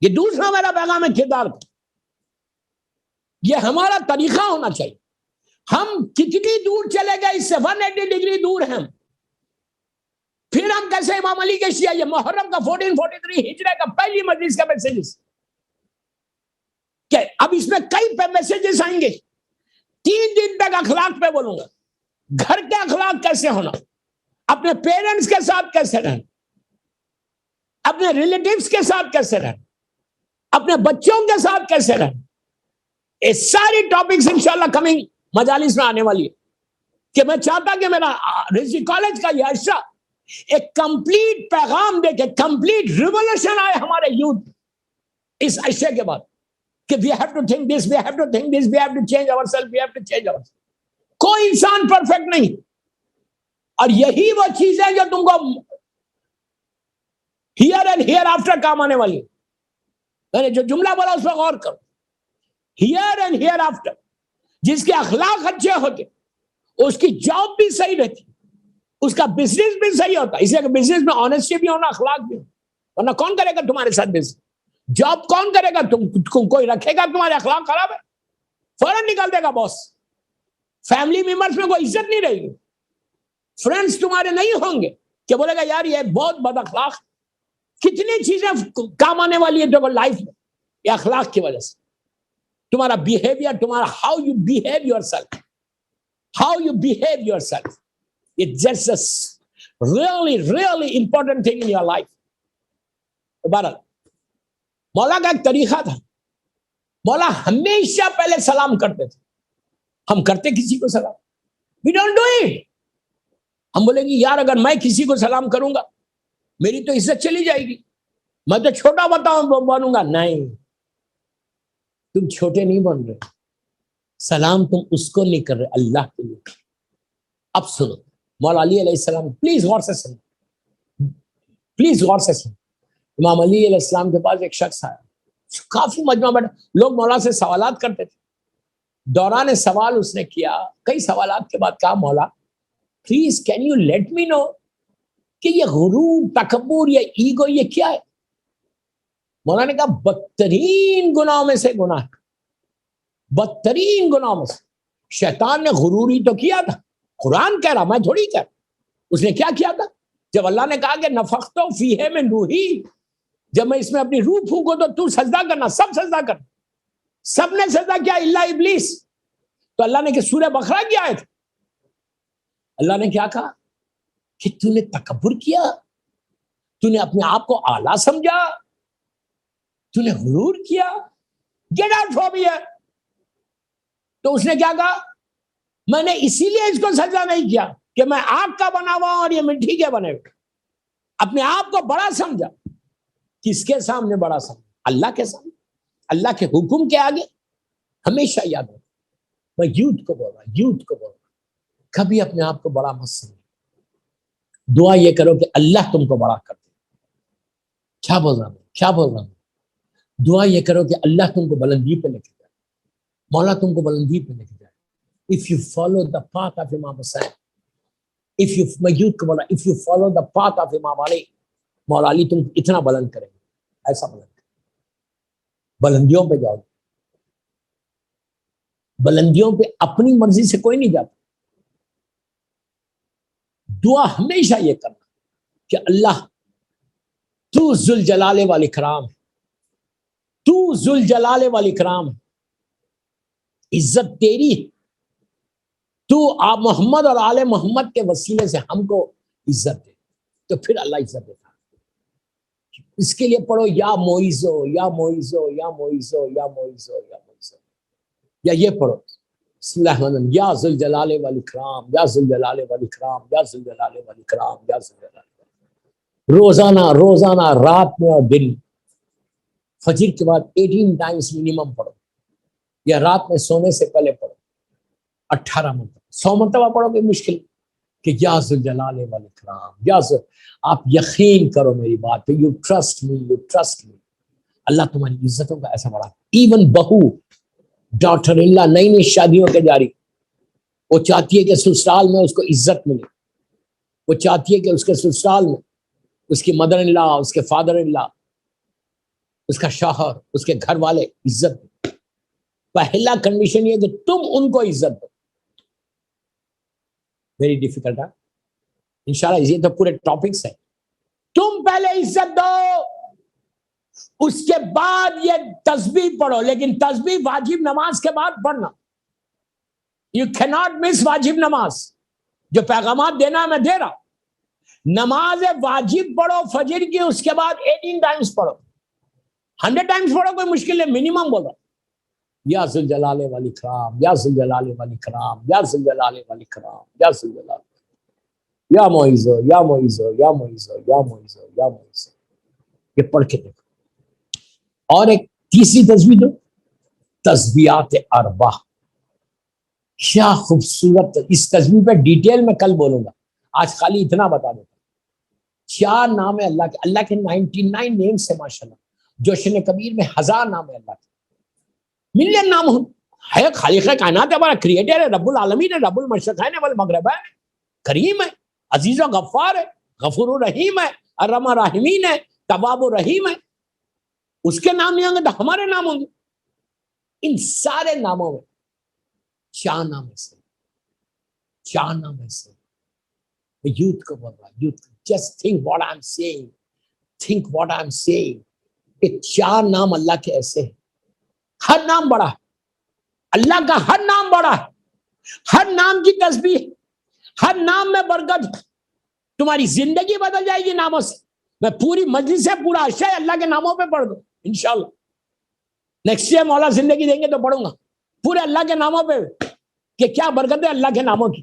یہ دوسرا میرا پیغام ہے کردار کا. یہ ہمارا طریقہ ہونا چاہیے. ہم کتنی دور چلے گئے اس سے 180 ڈگری دور ہیں. پھر ہم کیسے امام علی کے شیعہ, یہ محرم کا 1443 ہجرے کا پہلی مجلس کا میسیجز کہ اب اس میں کئی میسیجز آئیں گے. 3 دن تک اخلاق پہ بولوں گا. گھر کے اخلاق کیسے ہونا, اپنے پیرنٹس کے ساتھ کیسے رہنا, اپنے ریلیٹیوز کے ساتھ کیسے رہنا, اپنے بچوں کے ساتھ کیسے رہنا. یہ ساری ٹاپکس انشاءاللہ کمنگ مجالس میں آنے والی ہے. کہ میں چاہتا کہ میرا رضوی کالج کا یہ عرصہ ایک کمپلیٹ پیغام دے کے کمپلیٹ ریولوشن آئے ہمارے یوتھ اس عرصے کے بعد کہ we have to think this, we have to think this, we have to change ourselves, we have to change ourselves. کوئی انسان پرفیکٹ نہیں, اور یہی وہ چیزیں جو تم کو ہیئر اینڈ ہیئر آفٹر کام آنے والی. میں نے جو جملہ بولا اس پہ غور کرو. ہیئر اینڈ ہیئر آفٹر, جس کے اخلاق اچھے ہوتے اس کی جاب بھی صحیح رہتی, اس کا بزنس بھی صحیح ہوتا. اس لیے کہ بزنس میں آنےسٹی بھی ہونا, اخلاق بھی ہونا, ورنہ کون کرے گا تمہارے ساتھ بزنس. جاب کون کرے گا, تم کوئی رکھے گا تمہارے اخلاق خراب ہے فوراً نکال دے گا باس. فیملی ممبرس میں کوئی عزت نہیں رہے گی. فرینڈز تمہارے نہیں ہوں گے کہ بولے گا یار یہ بہت بد اخلاق. کتنی چیزیں کام آنے والی ہے جو لائف میں یہ اخلاق کی وجہ سے. تمہارا بیہیویئر, تمہارا how you behave yourself, how you behave yourself, it's just really important thing in your life. بہرحال مولا کا ایک طریقہ تھا. مولا ہمیشہ پہلے سلام کرتے تھے. ہم کرتے کسی کو سلام؟ We don't do it. ہم بولیں گے یار اگر میں کسی کو سلام کروں گا میری تو عزت چلی جائے گی, میں تو چھوٹا بنوں گا. نہیں, تم چھوٹے نہیں بن رہے. سلام تم اس کو نہیں کر رہے, اللہ کے لیے. اب سنو مولا علی علیہ السلام, پلیز غور سے سنو, پلیز غور سے سنو. امام علی علیہ السلام کے پاس ایک شخص آیا, کافی مجمع بیٹھا, لوگ مولا سے سوالات کرتے تھے. دوران سوال اس نے کیا, کئی سوالات کے بعد کہا مولا please can you let me know کہ یہ غرور, تکبر یا ایگو یہ کیا ہے؟ مولا نے کہا بدترین گناہوں میں سے گناہ, بدترین گناہوں میں سے. شیطان نے غرور ہی تو کیا تھا. قرآن کہہ رہا, میں تھوڑی کہہ رہا. اس نے کیا کیا تھا جب اللہ نے کہا کہ نفخت فیہ من روحی, جب میں اس میں اپنی روح پھونکوں تو سجدہ کرنا, سب سجدہ کرنا. سب نے سجدہ کیا الا ابلیس. تو اللہ نے کہ سورہ بقرہ کی آیت, اللہ نے کیا کہا کہ تو نے تکبر کیا, تو نے اپنے آپ کو اعلیٰ سمجھا, تو نے غرور کیا, گیٹ آؤٹ فرام ہیئر. تو اس نے کیا کہا, میں نے اسی لیے اس کو سجدہ نہیں کیا کہ میں آگ کا بنا ہوا ہوں اور یہ مٹی کے بنے ہوئے. اپنے آپ کو بڑا سمجھا. کس کے سامنے بڑا سمجھا؟ اللہ کے سامنے, اللہ کے حکم کے آگے. ہمیشہ یاد رکھو, میں یوتھ کو بول رہا ہوں, کبھی اپنے آپ کو بڑا مت سمجھو. دعا یہ کرو کہ اللہ تم کو بڑا کر دے. کیا بول رہا ہوں؟ دعا یہ کرو کہ اللہ تم کو بلندی پہ لے کے جائے, مولا تم کو بلندی پہ لے کے جائے. If you follow the path of Imam Hussain, میں یوتھ کو بولا, if you follow the path of Imam Ali, مولا علی تم اتنا بلند کریں گے, ایسا بلند کریں, بلندیوں پہ جاؤ گے. بلندیوں پہ اپنی مرضی سے کوئی نہیں جاتا. دعا ہمیشہ یہ کرنا کہ اللہ تو ذوالجلال والاکرام، تو ذوالجلال والاکرام، عزت تیری، تو آپ محمد اور آل محمد کے وسیلے سے ہم کو عزت دے. تو پھر اللہ عزت دیتا. اس کے لیے پڑھو یا معیزو یا معیزو یا معیزو یا معیزو یا معیزو، یا یہ پڑھو بسم اللہ الرحمن الرحیم، یا ذوالجلال والاکرام یا ذوالجلال والاکرام یا ذوالجلال والاکرام یا ذوالجلال. روزانہ رات میں اور دن، فجر کے بعد 18 ٹائمز منیمم پڑھو، یا رات میں سونے سے پہلے پڑھو 18 مرتبہ. 100 مرتبہ پڑھو گے مشکل کہ یا ذوالجلال والاکرام یا آپ یقین کرو میری بات پہ، you trust me, you trust me. Allah تمہاری عزتوں کا ایسا بڑا. ایون بہو، ڈاٹر اللہ، نئی نئی شادیوں کے جاری، وہ چاہتی ہے کہ سسرال میں اس کو عزت ملے، وہ چاہتی ہے کہ اس کے سسرال میں اس کی مدر ان لا، اس کے فادر ان لا، اس کا شوہر، اس کے گھر والے عزت دے. پہلا کنڈیشن یہ کہ تم ان کو عزت دو. ویری ڈیفیکلٹ ہے انشاءاللہ، یہ تو پورے ٹاپکس ہیں. تم پہلے عزت دو، اس کے بعد یہ تسبیح پڑھو، لیکن تسبیح واجب نماز کے بعد پڑھنا. یو کی ناٹ مس واجب نماز. جو پیغامات دینا ہے میں دے رہا. نماز واجب پڑھو فجر کی، اس کے بعد 18 ٹائمز پڑھو، 100 ٹائمز پڑھو، کوئی مشکل ہے، منیمم بول رہا. یا ذوالجلال والاکرام یا ذوالجلال والاکرام یا ذوالجلال والاکرام یا ذوالجلال، یا معیزو یا معیزو یا معیزو یا معیزو یا معیزو. یہ پڑھ کے دیکھو. اور ایک تیسری تسبیح دو، تسبیحات اربع. کیا خوبصورت. اس تسبیح پہ ڈیٹیل میں کل بولوں گا، آج خالی اتنا بتا دیتا. 4 نام ہے اللہ کے. اللہ کے 99 نیمز ہے ماشاءاللہ. جوشن کبیر میں 1000 نام ہے اللہ کے. ملین نام ہے. خالق کائنات ہے، ہمارا کریٹر ہے، رب العالمین ہے، رب المشرقین والمغربین ہے، کریم ہے، عزیز و غفار ہے، غفور الرحیم ہے، الرحم الراحمین ہے، تواب الرحیم ہے. اس کے نام نہیں ہوں گے تو ہمارے نام ہوں گے. ان سارے ناموں میں 4 نام ایسے، 4 نام ایسے. یوتھ کو بول رہا، youth just think what I am seeing, think what I am seeing. یہ 4 نام اللہ کے ایسے ہیں. ہر نام بڑا ہے، اللہ کا ہر نام بڑا ہے، ہر نام کی تسبیح، ہر نام میں برکت. تمہاری زندگی بدل جائے گی ناموں سے. میں پوری مجلس سے پورا عشاء اللہ کے ناموں پہ پڑھ دوں انشاءاللہ. نیکسٹ ایئر مولا زندگی دیں گے تو پڑھوں گا پورے اللہ کے ناموں پہ کہ کیا برکت ہے اللہ کے ناموں کی.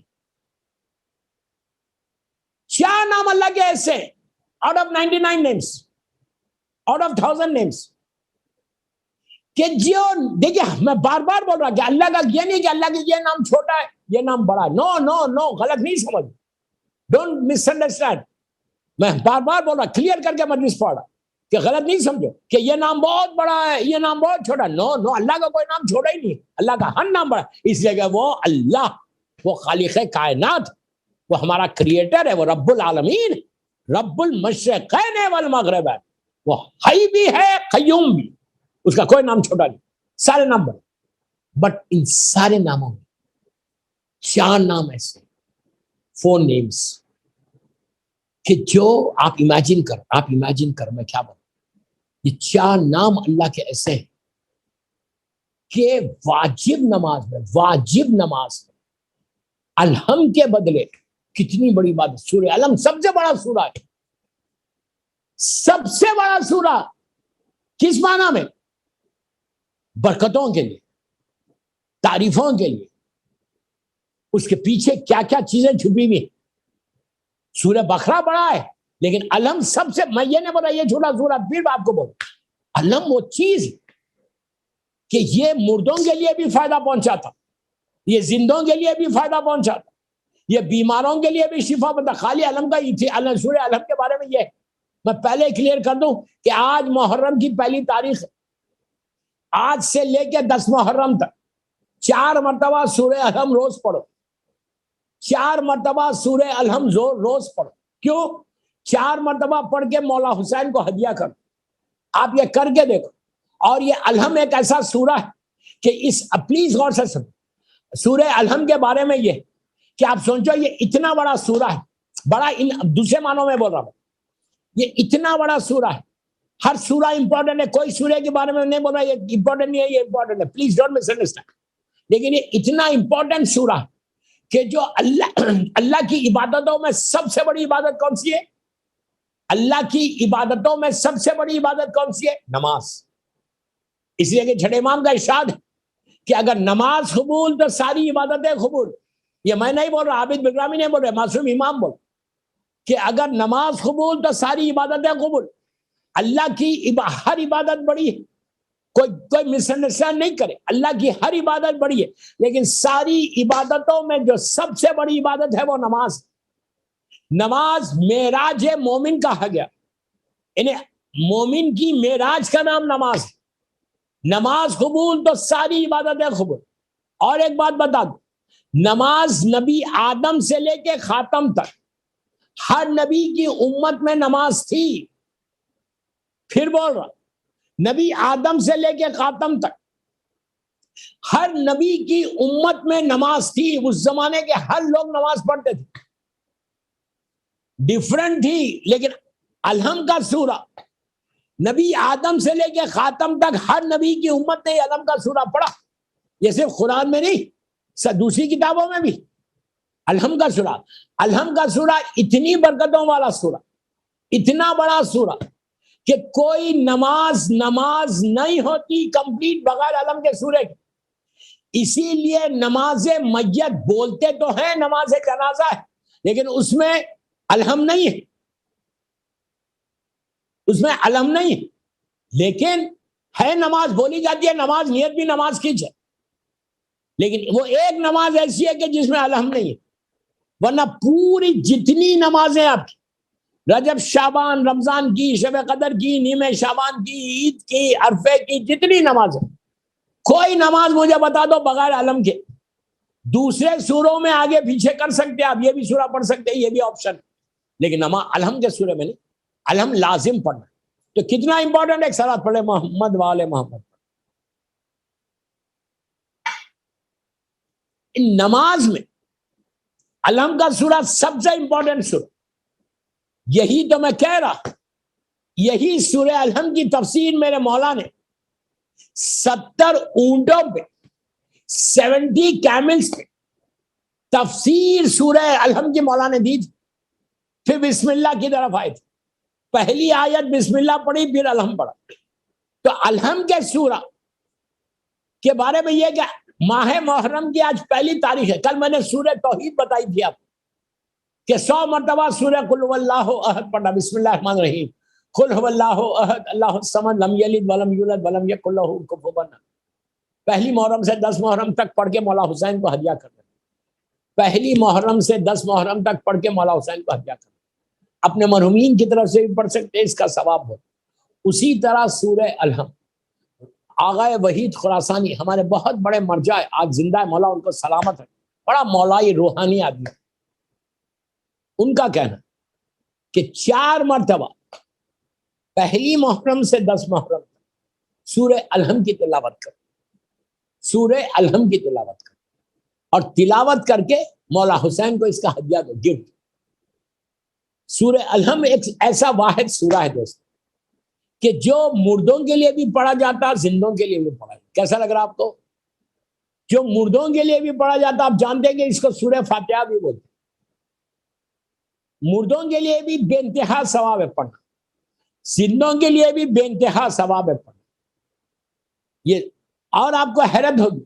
4 نام اللہ کے ایسے out of 99 names, out of 1000 names, کہ جو دیکھیں میں بار بار بول رہا کہ اللہ کا یہ نہیں کہ اللہ کا یہ نام چھوٹا ہے یہ نام بڑا ہے. نو نو نو، غلط نہیں سمجھ، ڈونٹ مس انڈرسٹینڈ. میں بار بار بول رہا، کلیئر کر کے مجلس پڑھ رہا کہ غلط نہیں سمجھو کہ یہ نام بہت بڑا ہے یہ نام بہت چھوٹا. نو نو، اللہ کا کوئی نام چھوٹا ہی نہیں. اللہ کا ہر نام بڑا، اس لیے کہ وہ اللہ، وہ خالق کائنات، وہ ہمارا کریٹر ہے، وہ رب العالمین، رب المشرقین والمغربین. وہ حی بھی ہے، قیوم بھی، اس کا کوئی نام چھوٹا نہیں. سارے نام بڑے. بٹ ان سارے ناموں میں 4 نام ایسے، 4 نیمز کہ جو آپ امیجن کر میں کیا بولوں. یہ 4 نام اللہ کے ایسے ہیں کہ واجب نماز میں الحم کے بدلے، کتنی بڑی بات ہے. سورہ الحم سب سے بڑا سورہ ہے، سب سے بڑا سورہ. کس معنی میں؟ برکتوں کے لیے، تعریفوں کے لیے. اس کے پیچھے کیا کیا چیزیں چھپی ہوئی ہیں. سورہ بقرہ بڑا ہے لیکن الحم سب سے، میں یہ نہیں بولا یہ چھوٹا سورہ، پھر آپ کو بولوں الحم وہ چیز کہ یہ مردوں کے لیے بھی فائدہ پہنچاتا، یہ زندوں کے لیے بھی فائدہ پہنچاتا، یہ بیماروں کے لیے بھی شفا بنتا. خالی الحم کا ہی تھی. سورہ الحم کے بارے میں یہ میں پہلے کلیئر کر دوں کہ آج محرم کی پہلی تاریخ ہے. آج سے لے کے 10 محرم تک 4 مرتبہ سورہ الحم روز پڑھو. 4 مرتبہ سورہ الحم روز پڑھو. کیوں؟ 4 مرتبہ پڑھ کے مولا حسین کو ہدیہ کرو. آپ یہ کر کے دیکھو. اور یہ الحم ایک ایسا سورہ ہے کہ پلیز غور سے سنو، سورہ الحم کے بارے میں یہ کہ آپ سوچو یہ اتنا بڑا سورہ ہے, بڑا دوسرے معنوں میں بول رہا ہوں, یہ اتنا بڑا سورہ ہے, ہر سورہ امپورٹنٹ ہے, کوئی سورہ کے بارے میں نہیں بول رہا یہ امپورٹنٹ نہیں ہے, یہ امپورٹنٹ ہے, پلیز ڈونٹ مس انڈرسٹینڈ, لیکن یہ اتنا امپورٹنٹ سورہ ہے کہ جو اللہ کی عبادتوں میں سب سے بڑی عبادت کون سی ہے؟ اللہ کی عبادتوں میں سب سے بڑی عبادت کون سی ہے؟ نماز. اس لیے کہ چھٹے امام کا ارشاد ہے کہ اگر نماز قبول تو ساری عبادتیں قبول. یہ میں نہیں بول رہا, عابد بکرامی نہیں بول رہے, معصوم امام بول کہ اگر نماز قبول تو ساری عبادتیں قبول. اللہ کی ہر عبادت بڑی ہے, کوئی مس انڈرسٹینڈ نہیں کرے, اللہ کی ہر عبادت بڑی ہے, لیکن ساری عبادتوں میں جو سب سے بڑی عبادت ہے وہ نماز. نماز معراج مومن کہا گیا, یعنی مومن کی معراج کا نام نماز ہے. نماز قبول تو ساری عبادتیں قبول. اور ایک بات بتا دوں, نماز نبی آدم سے لے کے خاتم تک ہر نبی کی امت میں نماز تھی. پھر بول رہا, نبی آدم سے لے کے خاتم تک ہر نبی کی امت میں نماز تھی. اس زمانے کے ہر لوگ نماز پڑھتے تھے, ڈیفرنٹ تھی, لیکن الحم کا سورہ نبی آدم سے لے کے خاتم تک ہر نبی کی امت نے الحم کا سورہ پڑھا. یہ صرف قرآن میں نہیں, دوسری کتابوں میں بھی الحم کا سورہ. الحم کا سورہ اتنی برکتوں والا سورہ, اتنا بڑا سورہ کہ کوئی نماز نہیں ہوتی کمپلیٹ بغیر الحم کے سورے کی. اسی لیے نماز میت بولتے تو ہیں نماز جنازہ ہے, لیکن اس میں الحم نہیں ہے, اس میں الحم نہیں ہے, لیکن ہے نماز بولی جاتی ہے, نماز نیت بھی نماز کی جائے, لیکن وہ ایک نماز ایسی ہے کہ جس میں الحم نہیں ہے. ورنہ پوری جتنی نمازیں آپ کی, رجب شعبان رمضان کی, شب قدر کی, نیمہ شعبان کی, عید کی, عرفے کی, جتنی نمازیں, کوئی نماز مجھے بتا دو بغیر الحم کے. دوسرے سوروں میں آگے پیچھے کر سکتے, آپ یہ بھی سورہ پڑھ سکتے, یہ بھی آپشن, لیکن الحم کے سورے میں نہیں. الحم لازم پڑھنا. تو کتنا امپورٹنٹ, ایک ساتھ پڑھے محمد والے محمد. ان نماز میں الحم کا سورہ سب سے امپورٹنٹ سورہ. یہی تو میں کہہ رہا, یہی سورہ الحم کی تفسیر میرے مولا نے 70 اونٹوں پہ 70 کیملز پہ تفسیر سورہ الحم کی مولا نے دی تھی. پھر بسم اللہ کی طرف آئے تھے, پہلی آیت بسم اللہ پڑھی, پھر الحم پڑھا. تو الحم کے سورہ کے بارے میں یہ کہ ماہ محرم کی آج پہلی تاریخ ہے. کل میں نے سورہ توحید بتائی تھی آپ کہ 100 مرتبہ سورہ قل هو اللہ احد پڑھنا, بسم اللہ الرحمن الرحیم, قل هو اللہ احد اللہ الصمد لم یلد ولم یولد ولم یکن له کفوا احد. پہلی محرم سے 10 محرم تک پڑھ کے مولا حسین کو ہدیہ کرنا, پہلی محرم سے 10 محرم تک پڑھ کے مولا حسین کو ہدیہ کرنا. اپنے مرحومین کی طرف سے بھی پڑھ سکتے, اس کا ثواب ہو. اسی طرح سورہ الحم آغا وحید خراسانی ہمارے بہت بڑے مرجع, آج زندہ ہے, مولا ان کو سلامت ہے, بڑا مولائی روحانی آدمی. ان کا کہنا کہ 4 مرتبہ پہلی محرم سے 10 محرم تک سورہ الحم کی تلاوت کرو, سورہ الحم کی تلاوت کرو, اور تلاوت کر کے مولا حسین کو اس کا ہدیہ دو, گفٹ. سورہ الحم ایک ایسا واحد سورہ ہے دوست کہ جو مردوں کے لیے بھی پڑھا جاتا ہے, زندوں کے لیے بھی پڑھا جاتا. کیسا لگ رہا آپ کو؟ جو مردوں کے لیے بھی پڑھا جاتا, آپ جانتے ہیں کہ اس کو سورہ فاتحہ بھی بولتے ہیں. مردوں کے لیے بھی بے انتہا ثواب ہے پڑھنا, زندوں کے لیے بھی بے انتہا ثواب ہے پڑھنا. یہ اور آپ کو حیرت ہوگی,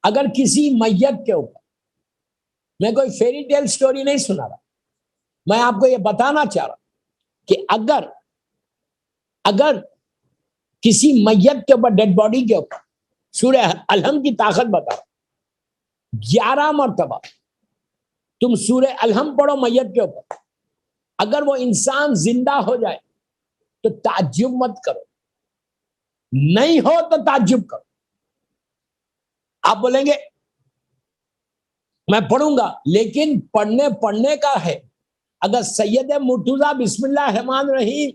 اگر کسی میت کے اوپر, میں کوئی فیری ٹیل سٹوری نہیں سنا رہا, میں آپ کو یہ بتانا چاہ رہا کہ اگر کسی میت کے اوپر, ڈیڈ باڈی کے اوپر سورہ الحم کی طاقت بتا, 11 مرتبہ تم سورہ الحم پڑھو میت کے اوپر, اگر وہ انسان زندہ ہو جائے تو تعجب مت کرو, نہیں ہو تو تعجب کرو. آپ بولیں گے میں پڑھوں گا, لیکن پڑھنے کا ہے. اگر سید مرتضیٰ بسم اللہ الرحمن الرحیم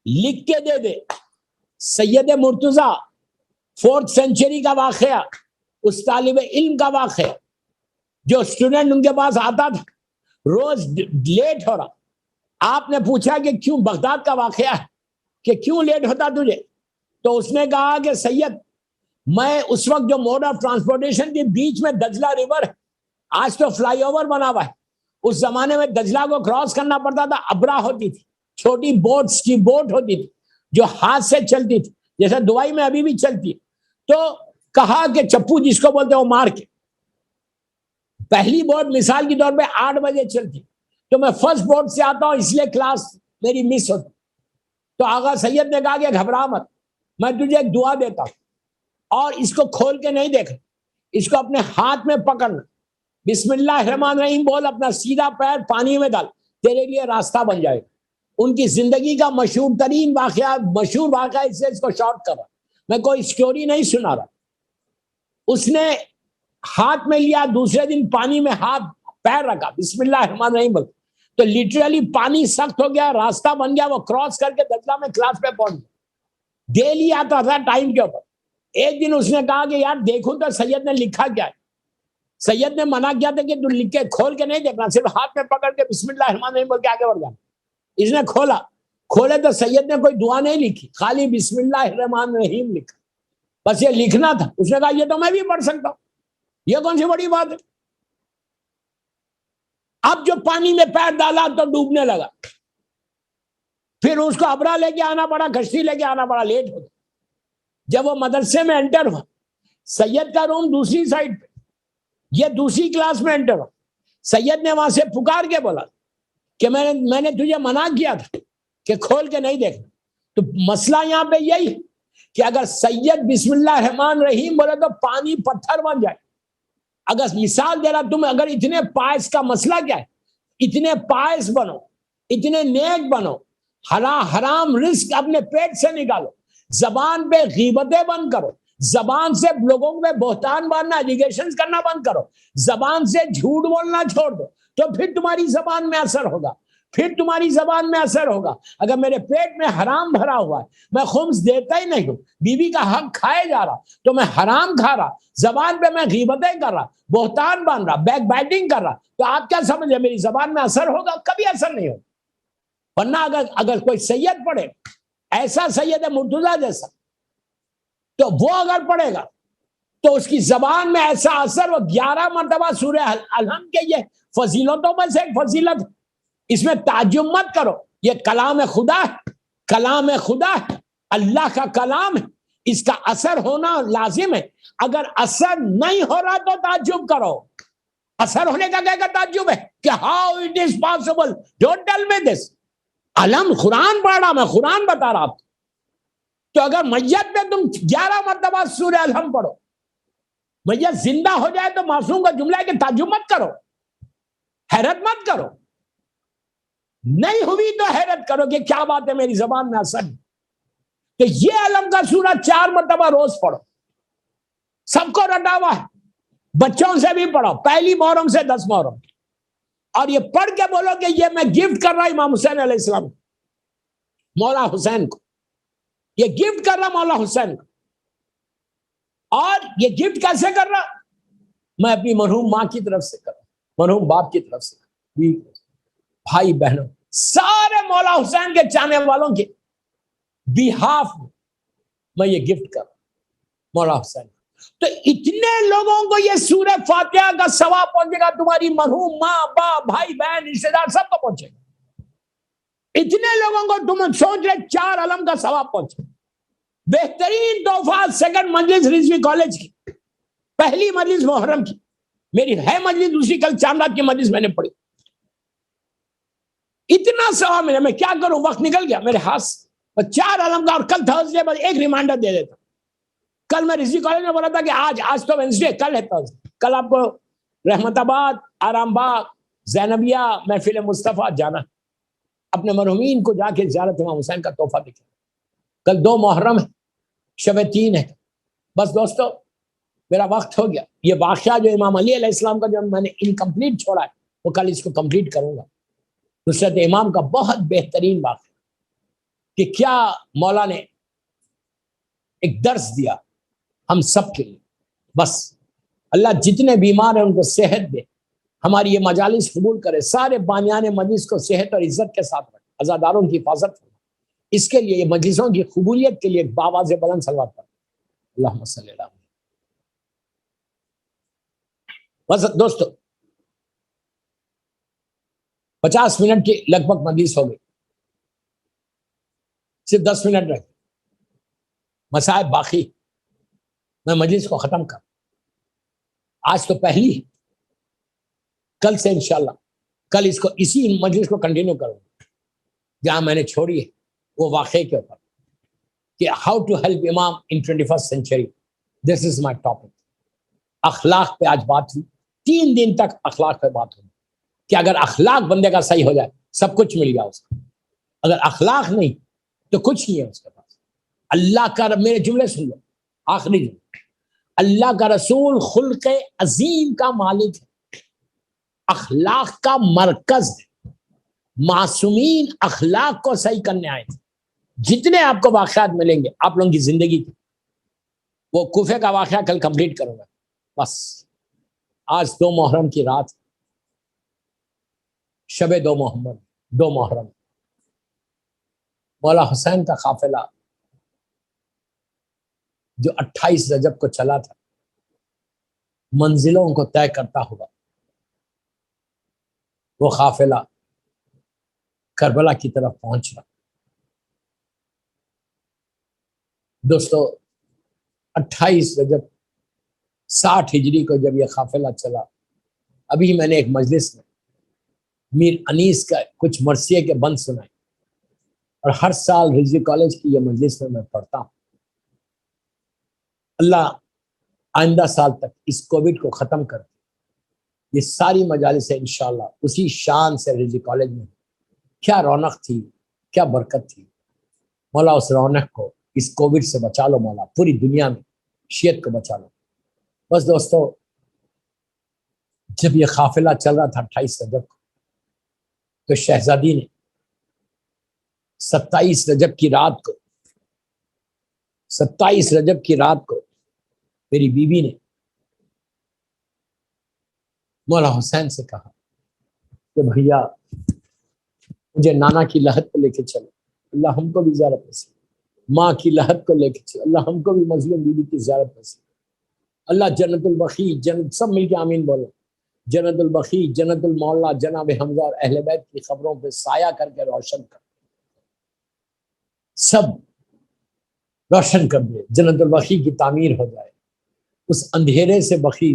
لکھ کے دے دے, سید مرتضیٰ 4th سینچری کا واقعہ, اس طالب علم کا واقعہ جو اسٹوڈنٹ ان کے پاس آتا تھا روز لیٹ ہو رہا، آپ نے پوچھا کہ کیوں، بغداد کا واقعہ ہے کہ کیوں لیٹ ہوتا تجھے، تو اس نے کہا کہ سید میں اس وقت جو موڈ آف ٹرانسپورٹیشن کی بیچ میں دجلہ ریور ہے، آج تو فلائی اوور بنا ہوا ہے، اس زمانے میں دجلہ کو کراس کرنا پڑتا تھا، ابرا ہوتی تھی، چھوٹی بوٹس کی بوٹ ہوتی تھی جو ہاتھ سے چلتی تھی، جیسے دبئی میں ابھی بھی چلتی ہے۔ تو کہا کہ چپو جس کو بولتے وہ مار کے، پہلی بوٹ مثال کی طور پہ 8 بجے چلتی، تو میں فرسٹ بوٹ سے آتا ہوں اس لیے کلاس میری مس ہوتی۔ تو آغا سید نے کہا کہ گھبرا مت، میں تجھے ایک دعا دیتا ہوں، اور اس کو کھول کے نہیں دیکھنا، اس کو اپنے ہاتھ میں پکڑنا، بسم اللہ الرحمن الرحیم بول، اپنا سیدھا پیر پانی میں ڈال، تیرے لیے راستہ بن جائے گا۔ ان کی زندگی کا مشہور ترین واقعہ، مشہور واقعہ، اس سے اس کو شارٹ کر رہا، میں کوئی سٹوری نہیں سنا رہا۔ اس نے ہاتھ میں لیا، دوسرے دن پانی میں ہاتھ پیر رکھا، بسم اللہ الرحمن الرحیم بول، تو لٹرلی پانی سخت ہو گیا، راستہ بن گیا، وہ کراس کر کے دجلہ میں کلاس پہ پہنچ گیا۔ ڈیلی آتا تھا ٹائم کے اوپر۔ ایک دن اس نے کہا کہ یار دیکھوں تو سید نے لکھا کیا ہے۔ سید نے منع کیا تھا کہ تو لکھ کے کھول کے نہیں دیکھنا، صرف ہاتھ میں پکڑ کے بسم اللہ الرحمن الرحیم بول کے آگے بڑھ جانا۔ اس نے کھولے تو سید نے کوئی دعا نہیں لکھی، خالی بسم اللہ الرحمن الرحیم لکھا، بس یہ لکھنا تھا۔ اس نے کہا یہ تو میں بھی پڑھ سکتا ہوں، یہ کون سی بڑی بات ہے۔ اب جو پانی میں پیر ڈالا تو ڈوبنے لگا، پھر اس کو ابرا لے کے آنا پڑا، کشتی لے کے آنا پڑا، لیٹ ہو گیا۔ جب وہ مدرسے میں انٹر ہوا، سید کا روم دوسری سائڈ پہ، یہ دوسری کلاس میں انٹر ہوا، سید نے وہاں سے پکار کے بولا کہ میں نے تجھے منع کیا تھا کہ کھول کے نہیں دیکھنا۔ تو مسئلہ یہاں پہ یہی ہے کہ اگر سید بسم اللہ الرحمن الرحیم بولے تو پانی پتھر بن جائے۔ اگر مثال دے رہا تم، اگر اتنے پائس کا مسئلہ کیا ہے، اتنے پائس بنو، اتنے نیک بنو، حرام رزق اپنے پیٹ سے نکالو، زبان پہ غیبتیں بند کرو، زبان سے لوگوں پہ بہتان باندھنا، ایلیگیشن کرنا بند کرو، زبان سے جھوٹ بولنا چھوڑ دو، تو پھر تمہاری زبان میں اثر ہوگا، پھر تمہاری زبان میں اثر ہوگا۔ اگر میرے پیٹ میں حرام بھرا ہوا ہے، میں خمس دیتا ہی نہیں ہوں، بیوی کا حق کھائے جا رہا، تو میں حرام کھا رہا، زبان پہ میں غیبتیں کر رہا، بہتان باندھ رہا، بیک بائٹنگ کر رہا، تو آپ کیا سمجھے میری زبان میں اثر ہوگا؟ کبھی اثر نہیں ہوگا۔ ورنہ اگر کوئی سید پڑھے، ایسا سید مرتضیٰ جیسا، تو وہ اگر پڑھے گا تو اس کی زبان میں ایسا اثر، وہ 11 مرتبہ سورہ الحمد کے یہ فضیلتوں میں سے ایک فضیلت، اس میں تعجب مت کرو، یہ کلام خدا ہے، کلام خدا ہے، اللہ کا کلام ہے، اس کا اثر ہونا لازم ہے۔ اگر اثر نہیں ہو رہا تو تعجب کرو، اثر ہونے کا کیا تعجب ہے کہ how it is possible, don't tell me this. علم قرآن پڑھ رہا، میں قرآن بتا رہا آپ کو۔ تو اگر میت پہ تم 11 مرتبہ سورہ الحمد پڑھو، میت زندہ ہو جائے تو معصوم کا جملہ ہے کہ تعجب مت کرو، حیرت مت کرو، نہیں ہوئی تو حیرت کرو کہ کیا بات ہے میری زبان میں اثر نہیں۔ تو یہ علم کا سورہ 4 مرتبہ روز پڑھو، سب کو رٹا ہوا ہے، بچوں سے بھی پڑھو، پہلی محرم سے 10 محرم، اور یہ پڑھ کے بولو کہ یہ میں گفٹ کر رہا امام حسین علیہ السلام، مولا حسین کو، یہ گفٹ کر رہا مولا حسین کو۔ اور یہ گفٹ کیسے کر رہا؟ میں اپنی مرحوم ماں کی طرف سے کر رہا، مرحوم باپ کی طرف سے، بھائی بہنوں، سارے مولا حسین کے چاہنے والوں کے بیہاف میں یہ گفٹ کر رہا مولا حسین۔ تو اتنے لوگوں کو یہ سورہ فاتحہ کا ثواب پہنچے گا، تمہاری مرحوم ماں باپ بھائی بہن رشتے دار سب کو پہنچے گا۔ اتنے لوگوں کو تم سوچ رہے 4 علم کا ثواب پہنچے۔ بہترین تحفہ سیکنڈ مجلس رضوی کالج کی، پہلی مجلس محرم کی، میری ہے مجلس دوسری، کل چانداد کی مجلس میں نے پڑھی، اتنا ثواب ملا۔ میں کیا کروں، وقت نکل گیا میرے ہاتھ سے۔ 4 علم کا، اور کل تھرسڈے پر ایک ریمائنڈر دے دیتا۔ کل میں رضوی کالج میں بولا تھا کہ آج تو وینسڈے، کل ہے تھرسڈے، کل آپ کو رحمت آباد، آرام باغ، زینبیہ، محفل مصطفیٰ جانا، اپنے مرحومین کو جا کے زیارت امام حسین کا تحفہ دکھا۔ کل 2 محرم ہے، شب 3 ہے۔ بس دوستو میرا وقت ہو گیا۔ یہ واقعہ جو امام علی علیہ السلام کا جو میں نے انکمپلیٹ چھوڑا ہے، وہ کل اس کو کمپلیٹ کروں گا۔ نصرت امام کا بہت بہترین واقعہ کہ کیا مولا نے ایک درس دیا ہم سب کے لیے۔ بس اللہ جتنے بیمار ہیں ان کو صحت دے، ہماری یہ مجالس قبول کرے، سارے بانیان مجلس کو صحت اور عزت کے ساتھ رکھے، عزاداروں کی حفاظت فرمائے۔ اس کے لیے، یہ مجلسوں کی قبولیت کے لیے بآواز بلند صلوات پڑھیں۔ اللہم صلی اللہ علیہ وسلم۔ بس دوستو 50 منٹ کی لگ بھگ مجلس ہو گئی، صرف 10 منٹ رہ گئے، مسائل باقی، میں مجلس کو ختم کر، آج تو پہلی ہے، کل سے انشاءاللہ کل اس کو اسی مجلس کو کنٹینیو کروں گا جہاں میں نے چھوڑی ہے، وہ واقعے کے اوپر کہ ہاؤ ٹو ہیلپ امام ان 21st سینچری۔ دس از مائی ٹاپک۔ اخلاق پہ آج بات ہوئی، 3 دن تک اخلاق پہ بات ہوئی کہ اگر اخلاق بندے کا صحیح ہو جائے سب کچھ مل گیا اس کو، اگر اخلاق نہیں تو کچھ نہیں ہے اس کے پاس۔ اللہ کا، میرے جملے سن لو، آخری جملے، اللہ کا رسول خلق عظیم کا مالک ہے، اخلاق کا مرکز ہے، معصومین اخلاق کو صحیح کرنے آئے تھے۔ جتنے آپ کو واقعات ملیں گے آپ لوگوں کی زندگی کے، وہ کوفے کا واقعہ کل کمپلیٹ کروں گا۔ بس آج 2 محرم کی رات، شب 2 محرم، 2 محرم، مولا حسین کا قافلہ جو 28 رجب کو چلا تھا، منزلوں کو طے کرتا ہوا وہ قافلہ کربلا کی طرف پہنچ رہا۔ دوستو 28 رجب 60 ہجری کو جب یہ قافلہ چلا، ابھی میں نے ایک مجلس میں میر انیس کا کچھ مرثیے کے بند سنائے، اور ہر سال رضوی کالج کی یہ مجلس میں پڑھتا ہوں۔ اللہ آئندہ سال تک اس کووڈ کو ختم کر دے، یہ ساری مجالس انشاءاللہ اسی شان سے رضوی کالج میں، کیا رونق تھی، کیا برکت تھی۔ مولا اس رونق کو، اس کووڈ سے بچا لو مولا، پوری دنیا میں شیعت کو بچا لو۔ بس دوستو جب یہ قافلہ چل رہا تھا 28 رجب کو، تو شہزادی نے 27 رجب کی رات کو، 27 رجب کی رات کو میری بیوی نے مولا حسین سے کہا کہ بھیا مجھے نانا کی لحد پہ لے کے چلو، اللہ ہم کو بھی زیارت نصیب، ماں کی لحد کو لے کے چلو، اللہ ہم کو بھی مظلوم بیوی کی زیارت نصیب، اللہ جنت البقیع، جنت، سب مل کے آمین بولو، جنت البقیع، جنت المعلا، جناب حمزہ اور اہل بیت کی خبروں پہ سایہ کر کے روشن کر، سب روشن کر دے، جنت البقیع کی تعمیر ہو جائے، اس اندھیرے سے بقیع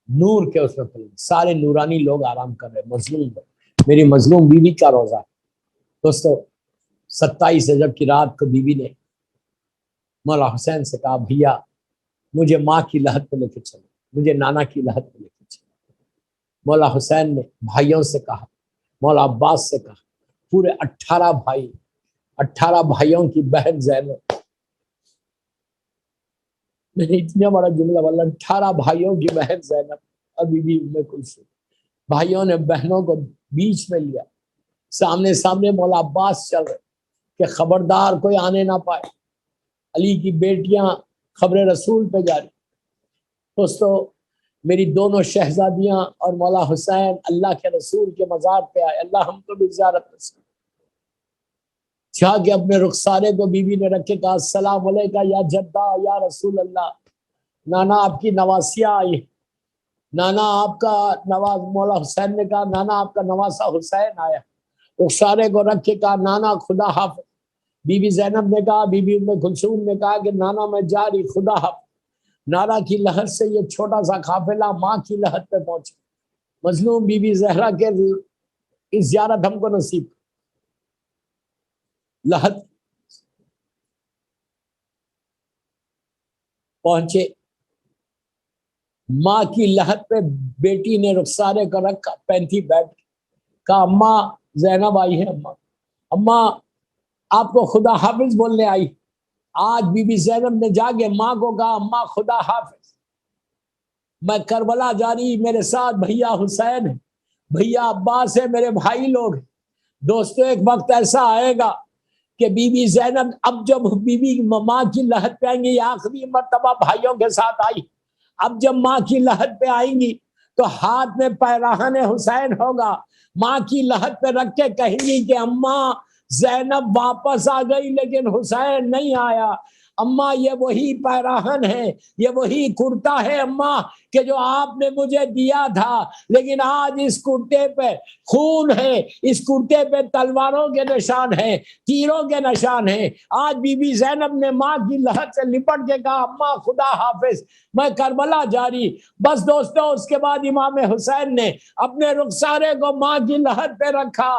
نور کے اس میں پھیلے، سارے نورانی لوگ آرام کر رہے، مظلوم لوگ، میری مظلوم بیوی کا روزہ ہے۔ دوستو 27 رجب کی رات کو بیوی نے مولا حسین سے کہا بھیا مجھے ماں کی لحد پہ لے کے چلو، مجھے نانا کی لحد پہ لے کے چلو۔ مولا حسین نے بھائیوں سے کہا، مولا عباس سے کہا، پورے 18 بھائی، 18 بھائیوں کی بہن زینب، میں نے اتنا بڑا جملہ والا، 18 بھائیوں کی بہن زینب، ابھی بھی ام کلثوم، بھائیوں نے بہنوں کو بیچ میں لیا، سامنے سامنے مولا عباس چل رہے کہ خبردار کوئی آنے نہ پائے، علی کی بیٹیاں خبر رسول پہ جاری۔ دوستو میری دونوں شہزادیاں اور مولا حسین اللہ کے رسول کے مزار پہ آئے، اللہ ہم کو بھی زیارت نصیب، جا کے اپنے رخسارے کو بیوی نے رکھ کے کہا السلام علیکہ یا جدہ یا رسول اللہ، نانا آپ کی نواسیاں آئی، نانا آپ کا نواز، مولا حسین نے کہا نانا آپ کا نواسا حسین آیا، رخسارے کو رکھ کے کہا نانا خدا حافظ، بی بی زینب نے کہا، بی بی ام کلثوم نے کہا کہ نانا میں جاری، خدا حافظ۔ نانا کی لحد سے یہ چھوٹا سا قافلہ ماں کی لحد پہ پہنچا، مظلوم بی بی زہرا کے اس زیارت ہم کو نصیب، لحد پہنچے، ماں کی لحد پہ بیٹی نے رخسارے کو رکھا، 35 بیٹھ کہا اماں زینب آئی ہے، اماں، اماں آپ کو خدا حافظ بولنے آئی۔ آج بی بی زینب نے جا کے ماں کو کہا اماں خدا حافظ، میں کربلا جاری، میرے ساتھ بھیا حسین ہے، بھیا عباس ہے، میرے بھائی لوگ ہیں۔ دوستو ایک وقت ایسا آئے گا کہ بی بی زینب اب جب بی بی ماں کی لحد پہ آئیں گی، یہ آخری مرتبہ بھائیوں کے ساتھ آئی، اب جب ماں کی لحد پہ آئیں گی تو ہاتھ میں پیراہن حسین ہوگا، ماں کی لحد پہ رکھ کے کہیں گی کہ اماں زینب واپس آ گئی لیکن حسین نہیں آیا، اماں یہ وہی پیراہن ہے، یہ وہی کرتا ہے اماں کہ جو آپ نے مجھے دیا تھا، لیکن آج اس کرتے پہ خون ہے، اس کرتے پہ تلواروں کے نشان ہیں، تیروں کے نشان ہیں۔ آج بی بی زینب نے ماں کی لحد سے لپٹ کے کہا اماں خدا حافظ، میں کربلا جاری۔ بس دوستو اس کے بعد امام حسین نے اپنے رخسارے کو ماں کی لحد پہ رکھا،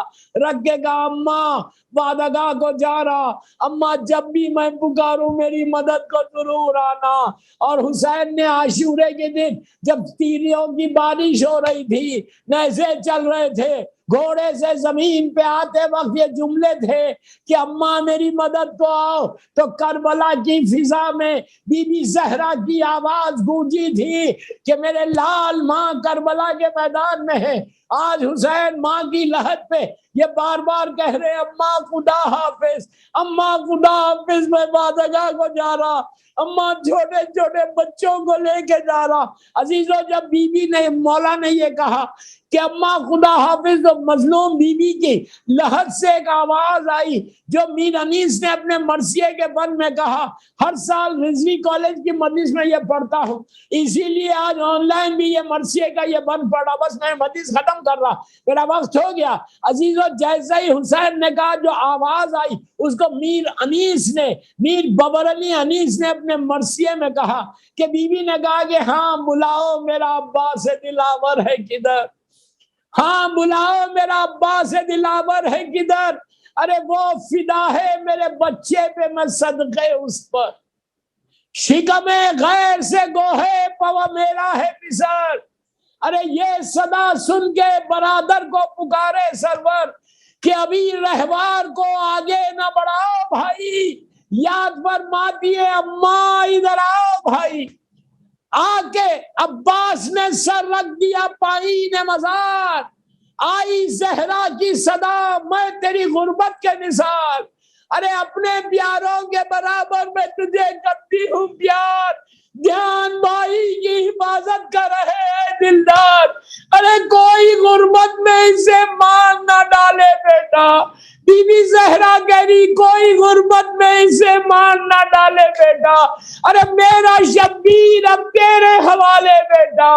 رکھ کے کہا اماں وعدگاہ کو جا رہا، اماں جب بھی میں پکاروں میری مدد کو ضرور آنا۔ اور حسین نے عاشورے کے دن جب تیریوں کی بارش ہو رہی تھی، نیزے چل رہے تھے، گھوڑے سے زمین پہ آتے وقت یہ جملے تھے کہ اماں میری مدد کو آؤ، تو کربلا کی فضا میں بی بی زہرا کی آواز گونجی تھی کہ میرے لال ماں کربلا کے میدان میں ہے۔ آج حسین ماں کی لحد پہ یہ بار بار کہہ رہے اماں خدا حافظ، اماں خدا حافظ، میں وعدگاہ کو جا رہا، اماں چھوٹے چھوٹے بچوں کو لے کے جا رہا۔ عزیزو جب بی بی نے مولا نے یہ کہا کہ اماں خدا حافظ، تو مظلوم بی بی کی لحد سے ایک آواز آئی جو میر انیس نے اپنے مرثیے کے بند میں کہا۔ ہر سال رضوی کالج کی مجلس میں یہ پڑھتا ہوں، اسی لیے آج آن لائن بھی یہ مرثیے کا یہ بند پڑھا۔ بس میں مجلس ختم کر رہا، میرا وقت ہو گیا۔ عزیزو جیسے ہی حسین نے کہا جو آواز آئی اس کو میر انیس نے، میر ببر علی انیس نے اپنے مرثیے میں کہا کہ بی بی نے کہا کہ ہاں بلاؤ میرا عباس دلاور ہے کدھر، ہاں بلاؤ میرا عباس دلاور ہے کدھر، ارے وہ فدا ہے میرے بچے پہ میں صدقے اس پر، شکم غیر سے گوہے پوا میرا ہے پسر۔ ارے یہ صدا سن کے برادر کو پکارے سرور کہ ابھی رہوار کو آگے نہ بڑھاؤ بھائی، یاد فرماتی ہے اماں ادھر آؤ بھائی۔ آ کے عباس نے سر رکھ دیا پائین مزار، آئی زہرا کی صدا میں تیری غربت کے نثار، ارے اپنے پیاروں کے برابر میں تجھے کرتی ہوں پیار، دھیان بھائی کی حفاظت کر رہے ہیں دلدار، ارے کوئی غربت میں اسے مار نہ ڈالے بیٹا، بی بی زہرا کہہ رہی کوئی غربت میں اسے مار نہ ڈالے بیٹا، ارے میرا شبیر اب تیرے حوالے بیٹا،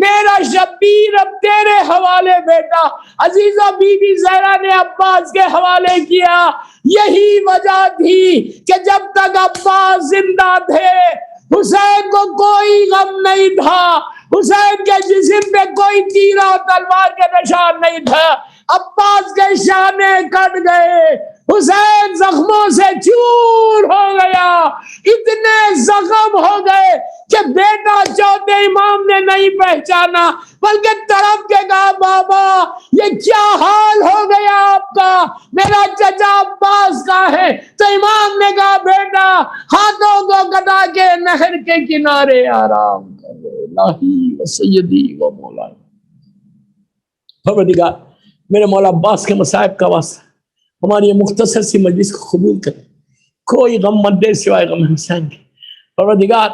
میرا شبیر اب تیرے حوالے بیٹا۔ عزیزہ بی بی زہرا نے عباس کے حوالے کیا، یہی وجہ تھی کہ جب تک عباس زندہ تھے حسین کو کوئی غم نہیں تھا، حسین کے جسم پہ کوئی تیر اور تلوار کے نشان نہیں تھا، عباس کے شانے کٹ گئے، حسین زخموں سے چور ہو گیا، اتنے زخم ہو گئے کہ بیٹا چوتھے امام نے نہیں پہچانا بلکہ تڑپ کے کہا بابا یہ کیا حال ہو گیا آپ کا، میرا چچا عباس کا ہے، تو امام نے کہا بیٹا ہاتھوں کو کٹا کے نہر کے کنارے آرام کرو، الہی و سیدی و مولا۔ پروردگار میرے مولا عباس کے مصائب کا واسطہ ہماری یہ مختصر سی مجلس کو قبول کرے، کوئی غم مت دے سوائے غم حسین کے۔ پروردگار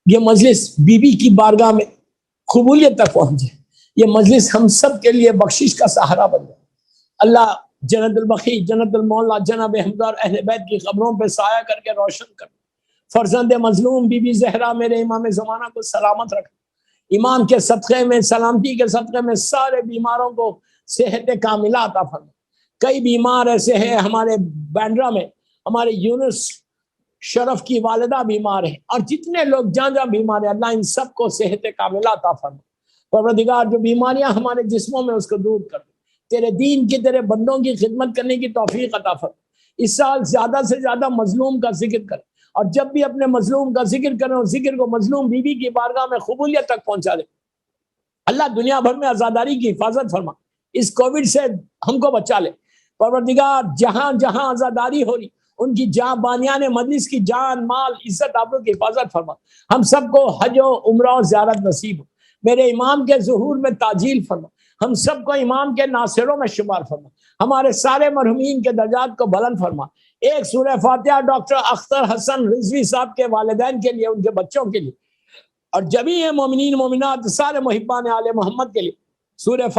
یہ مجلس بی بی کی بارگاہ میں قبولیت تک پہنچے، یہ مجلس ہم سب کے لیے بخشش کا سہارا بن جائے۔ اللہ جنت البقیع، جنت المولا، جناب حمزہ اور اہل بیت کی قبروں پہ سایہ کر کے روشن کر، فرزند مظلوم بی بی زہرا میرے امام زمانہ کو سلامت رکھ، امام کے صدقے میں، سلامتی کے صدقے میں سارے بیماروں کو صحت کاملہ عطا فرما۔ کئی بیمار ایسے ہیں ہمارے بینڈرا میں، ہمارے یونس شرف کی والدہ بیمار ہیں، اور جتنے لوگ جہاں جہاں بیمار ہیں اللہ ان سب کو صحت کاملہ عطا فرما۔ پروردگار جو بیماریاں ہمارے جسموں میں اس کو دور کر دے، تیرے دین کی، تیرے بندوں کی خدمت کرنے کی توفیق عطا فرما۔ اس سال زیادہ سے زیادہ مظلوم کا ذکر کر، اور جب بھی اپنے مظلوم کا ذکر کریں اس ذکر کو مظلوم بی بی کی بارگاہ میں قبولیت تک پہنچا دے۔ اللہ دنیا بھر میں آزاداری کی حفاظت فرما، اس کووڈ سے ہم کو بچا لے۔ پروردگار جہاں جہاں آزاداری ہو رہی ان کی جاں بانیان مجلس کی جان مال عزت آبرو کی حفاظت فرما، ہم سب کو حج و عمرہ و زیارت نصیب ہو، میرے امام کے ظہور میں تعجیل فرما، ہم سب کو امام کے ناصروں میں شمار فرما، ہمارے سارے مرحومین کے درجات کو بلند فرما۔ ایک سورہ فاتحہ ڈاکٹر اختر حسن رضوی صاحب کے والدین کے لیے، ان کے بچوں کے لیے، اور جب ہی یہ مومنین مومنات سارے محبان آل محمد کے لیے سورہ